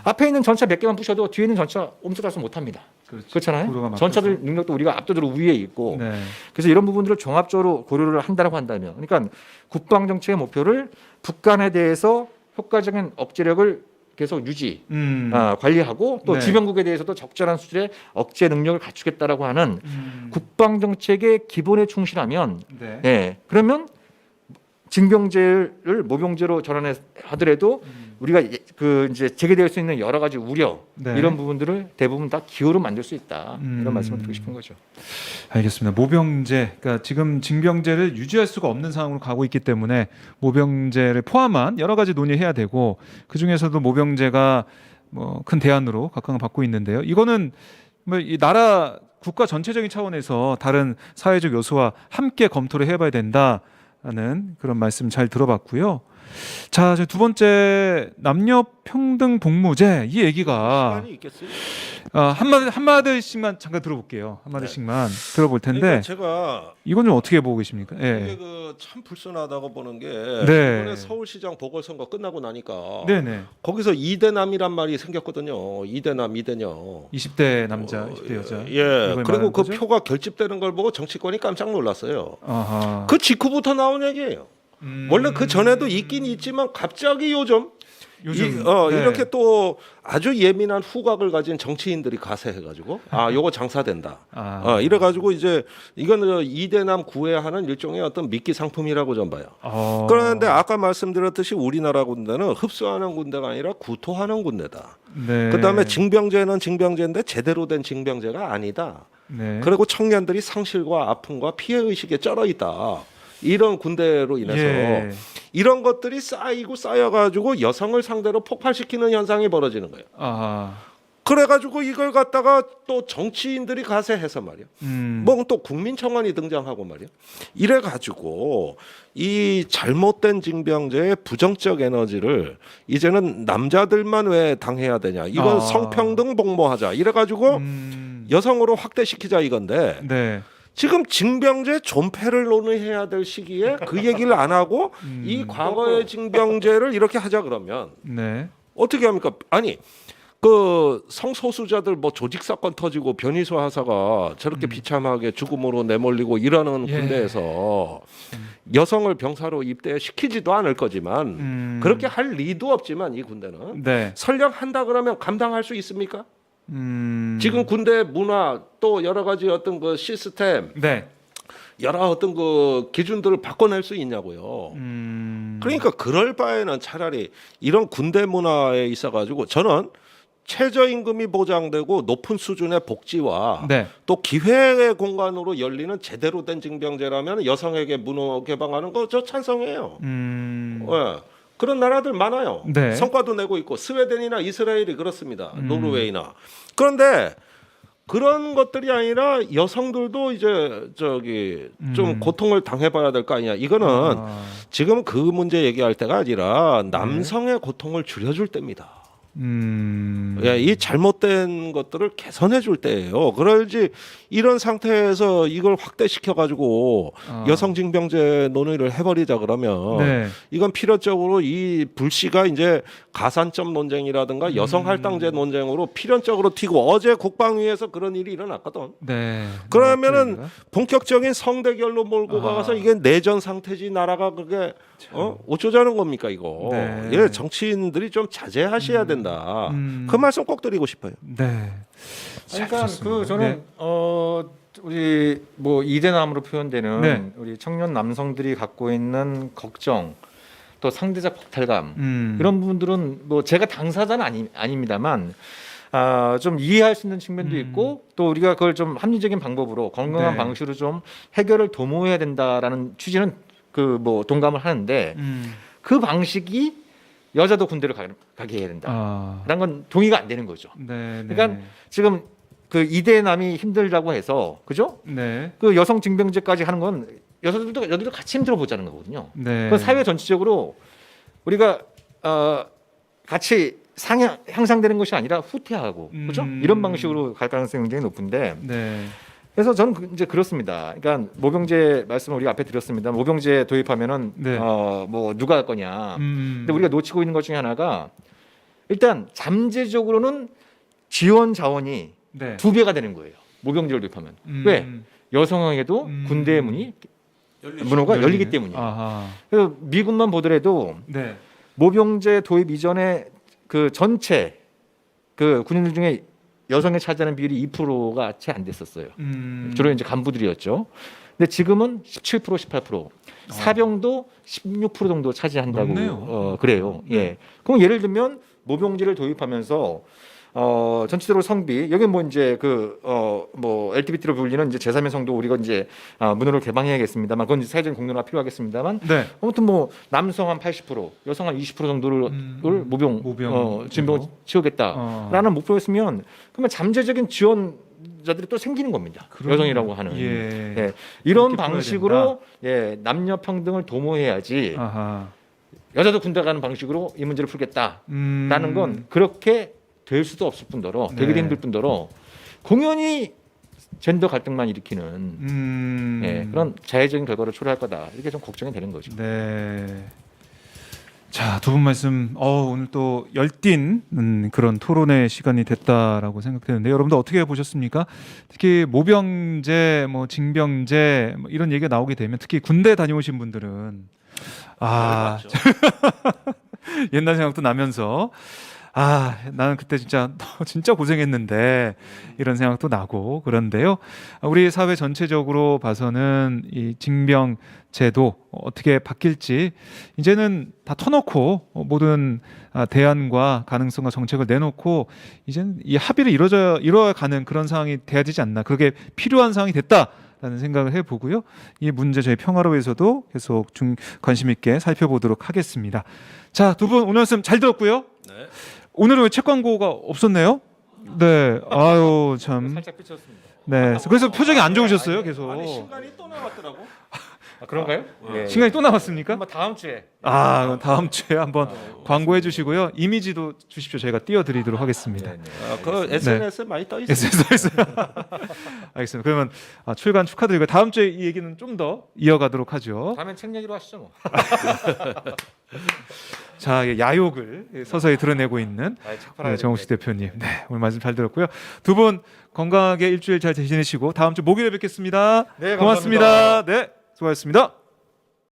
C: 앞에 있는 전차 몇 개만 부셔도 뒤에 있는 전차 옴짝달싹 못합니다.
A: 그렇죠.
C: 그렇잖아요.
A: 구도가
C: 전차들
A: 막혀서.
C: 능력도 우리가 압도적으로 우위에 있고
A: 네.
C: 그래서 이런 부분들을 종합적으로 고려를 한다고 한다면 그러니까 국방 정책의 목표를 북한에 대해서 효과적인 억제력을 계속 유지 관리하고 또
A: 네.
C: 주변국에 대해서도 적절한 수준의 억제 능력을 갖추겠다라고 하는 국방 정책의 기본에 충실하면
A: 네.
C: 예, 그러면 징병제를 모병제로 전환하더라도 우리가 그 이제 제기될 수 있는 여러 가지 우려
A: 네.
C: 이런 부분들을 대부분 다 기호로 만들 수 있다 이런 말씀을 드리고 싶은 거죠.
A: 알겠습니다. 모병제, 그러니까 지금 징병제를 유지할 수가 없는 상황으로 가고 있기 때문에 모병제를 포함한 여러 가지 논의해야 되고 그 중에서도 모병제가 뭐 큰 대안으로 각광을 받고 있는데요. 이거는 뭐 이 나라 국가 전체적인 차원에서 다른 사회적 요소와 함께 검토를 해봐야 된다는 그런 말씀 잘 들어봤고요. 자, 두 번째 남녀 평등 복무제 이 얘기가
B: 시간이 있겠어요?
A: 한마디씩만 잠깐 들어볼게요. 한마디씩만 들어볼 텐데
B: 그러니까 제가
A: 이건 좀 어떻게 보고 계십니까?
B: 이게
A: 예.
B: 참 불순하다고 보는 게
A: 네.
B: 이번에 서울시장 보궐선거 끝나고 나니까
A: 네네.
B: 거기서 이대남이란 말이 생겼거든요. 이대남, 이대녀.
A: 20대 남자, 20대 여자.
B: 예.
A: 이걸
B: 그리고
A: 말하는
B: 그
A: 거죠?
B: 표가 결집되는 걸 보고 정치권이 깜짝 놀랐어요.
A: 아하.
B: 그 직후부터 나온 얘기예요. 원래 그 전에도 있긴 있지만 갑자기 요즘
A: 네.
B: 이렇게 또 아주 예민한 후각을 가진 정치인들이 가세해가지고 요거 장사된다. 이래가지고 이제 이건 이대남 구애하는 일종의 어떤 미끼 상품이라고 좀 봐요. 그런데 아까 말씀드렸듯이 우리나라 군대는 흡수하는 군대가 아니라 구토하는 군대다.
A: 네.
B: 그다음에 징병제는 징병제인데 제대로 된 징병제가 아니다.
A: 네.
B: 그리고 청년들이 상실과 아픔과 피해 의식에 쩔어 있다. 이런 군대로 인해서
A: 예.
B: 이런 것들이 쌓이고 쌓여가지고 여성을 상대로 폭발시키는 현상이 벌어지는 거예요.
A: 아.
B: 그래가지고 이걸 갖다가 또 정치인들이 가세해서 말이야. 뭐 또 국민청원이 등장하고 말이야. 이래가지고 이 잘못된 징병제의 부정적 에너지를 이제는 남자들만 왜 당해야 되냐. 이건 성평등 복무하자. 이래가지고 여성으로 확대시키자 이건데.
A: 네.
B: 지금 징병제 존폐를 논의해야 될 시기에 그 얘기를 안 하고 이 과거의 징병제를 이렇게 하자 그러면
A: 네.
B: 어떻게 합니까? 아니 그 성소수자들 뭐 조직 사건 터지고 변희수 하사가 저렇게 비참하게 죽음으로 내몰리고 이러는 군대에서 여성을 병사로 입대시키지도 않을 거지만 그렇게 할 리도 없지만 이 군대는
A: 네.
B: 설령 한다 그러면 감당할 수 있습니까? 지금 군대 문화 또 여러 가지 어떤 그 시스템
A: 네.
B: 여러 어떤 그 기준들을 바꿔낼 수 있냐고요. 그러니까 그럴 바에는 차라리 이런 군대 문화에 있어가지고 저는 최저임금이 보장되고 높은 수준의 복지와
A: 네.
B: 또 기회의 공간으로 열리는 제대로 된 징병제라면 여성에게 문호 개방하는 거 저 찬성해요. 예. 그런 나라들 많아요.
A: 네.
B: 성과도 내고 있고 스웨덴이나 이스라엘이 그렇습니다. 노르웨이나. 그런데 그런 것들이 아니라 여성들도 이제 저기 좀 고통을 당해봐야 될 거 아니냐. 이거는 지금 그 문제 얘기할 때가 아니라 남성의 고통을 줄여줄 때입니다. 예, 이 잘못된 것들을 개선해 줄 때예요. 그래야지 이런 상태에서 이걸 확대시켜 가지고 여성 징병제 논의를 해버리자 그러면
A: 네.
B: 이건 필연적으로 이 불씨가 이제 가산점 논쟁이라든가 여성 할당제 논쟁으로 필연적으로 튀고 어제 국방위에서 그런 일이 일어났거든.
A: 네.
B: 그러면은 본격적인 성대결로 몰고 가서 이게 내전 상태지 나라가 그게 어쩌자는 겁니까 이거.
A: 네.
B: 예, 정치인들이 좀 자제하셔야 된다. 그 말씀 꼭 드리고 싶어요.
A: 네.
C: 그러니까 그 저는 우리 뭐 이대남으로 표현되는
A: 네.
C: 우리 청년 남성들이 갖고 있는 걱정 또 상대적 박탈감 이런 부분들은 뭐 제가 당사자는 아닙니다만 좀 이해할 수 있는 측면도 있고 또 우리가 그걸 좀 합리적인 방법으로 건강한
A: 네.
C: 방식으로 좀 해결을 도모해야 된다라는 취지는 그 뭐 동감을 하는데 그 방식이 여자도 군대를 가게 해야 된다. 라는 건 동의가 안 되는 거죠.
A: 네.
C: 그러니까 지금 그 이대남이 힘들다고 해서 그죠?
A: 네.
C: 그 여성 징병제까지 하는 건 여자들도 같이 힘들어 보자는 거거든요.
A: 네.
C: 그건 사회 전체적으로 우리가 같이 향상되는 것이 아니라 후퇴하고 그죠? 이런 방식으로 갈 가능성이 굉장히 높은데
A: 네.
C: 그래서 저는 이제 그렇습니다. 그러니까 모병제 말씀을 우리가 앞에 드렸습니다. 모병제 도입하면은
A: 네.
C: 뭐 누가 할 거냐. 근데 우리가 놓치고 있는 것 중에 하나가 일단 잠재적으로는 지원 자원이
A: 네.
C: 2배가 되는 거예요. 모병제를 도입하면. 왜? 여성에게도 군대의 문호가 열리기 때문이에요.
A: 아하.
C: 그래서 미국만 보더라도
A: 네.
C: 모병제 도입 이전에 그 전체 그 군인들 중에 여성이 차지하는 비율이 2%가 채 안 됐었어요. 주로 이제 간부들이었죠. 근데 지금은 17%, 18%, 사병도 16% 정도 차지한다고
A: 높네요.
C: 그래요. 예. 그럼 예를 들면 모병제를 도입하면서 전체적으로 성비 여기 뭐 이제 그 뭐 LGBT로 불리는 이제 제3의 성도 우리가 이제 문호를 개방해야겠습니다만 그건 이제 사회적인 공론화가 필요하겠습니다만
A: 네.
C: 아무튼 뭐 남성 한 80%, 여성 한 20% 정도를 모병 진병 치우겠다라는 목표였으면 그러면 잠재적인 지원자들이 또 생기는 겁니다. 여성이라고 하는 예. 이런 방식으로 예, 남녀 평등을 도모해야지.
A: 아하.
C: 여자도 군대 가는 방식으로 이 문제를 풀겠다라는 건 그렇게 될 수도 없을 뿐더러
A: 네.
C: 되기도 힘들 뿐더러 공연히 젠더 갈등만 일으키는 그런 자해적인 결과를 초래할 거다. 이게 좀 걱정이 되는 거죠.
A: 네. 자, 두 분 말씀 오늘 또 열띤 그런 토론의 시간이 됐다라고 생각되는데 여러분들 어떻게 보셨습니까? 특히 모병제, 뭐 징병제 뭐 이런 얘기가 나오게 되면 특히 군대 다녀오신 분들은 옛날 생각도 나면서 나는 그때 진짜 고생했는데 이런 생각도 나고 그런데요. 우리 사회 전체적으로 봐서는 이 징병 제도 어떻게 바뀔지 이제는 다 터놓고 모든 대안과 가능성과 정책을 내놓고 이제는 이 합의를 이뤄가는 그런 상황이 돼야 되지 않나. 그게 필요한 상황이 됐다라는 생각을 해보고요. 이 문제 저희 평화로에서도 계속 관심 있게 살펴보도록 하겠습니다. 자, 두 분 오늘 말씀 잘 들었고요.
B: 네.
A: 오늘은 왜 책 광고가 없었네요? 네, 아유 참.
C: 살짝 삐쳤습니다.
A: 네, 그래서 표정이 안 좋으셨어요, 계속.
B: 아니 신간이 또 나왔더라고.
C: 그런가요?
A: 시간이 또 남았습니까?
C: 한번 다음 주에.
A: 그럼 다음 주에 한번 광고해 주시고요. 이미지도 주십시오. 저희가 띄워드리도록 하겠습니다.
B: 그 SNS에 많이 떠 있어요.
A: SNS에 알겠습니다. 그러면 출간 축하드리고 다음 주에 이 얘기는 좀 더 이어가도록 하죠.
C: 다음엔 책 얘기로 하시죠 뭐.
A: 자, 야욕을 서서히 드러내고 있는 정옥식 대표님. 네, 오늘 말씀 잘 들었고요. 두 분 건강하게 일주일 잘 지내시고 다음 주 목요일에 뵙겠습니다.
C: 네,
A: 고맙습니다. 네, 수고하셨습니다.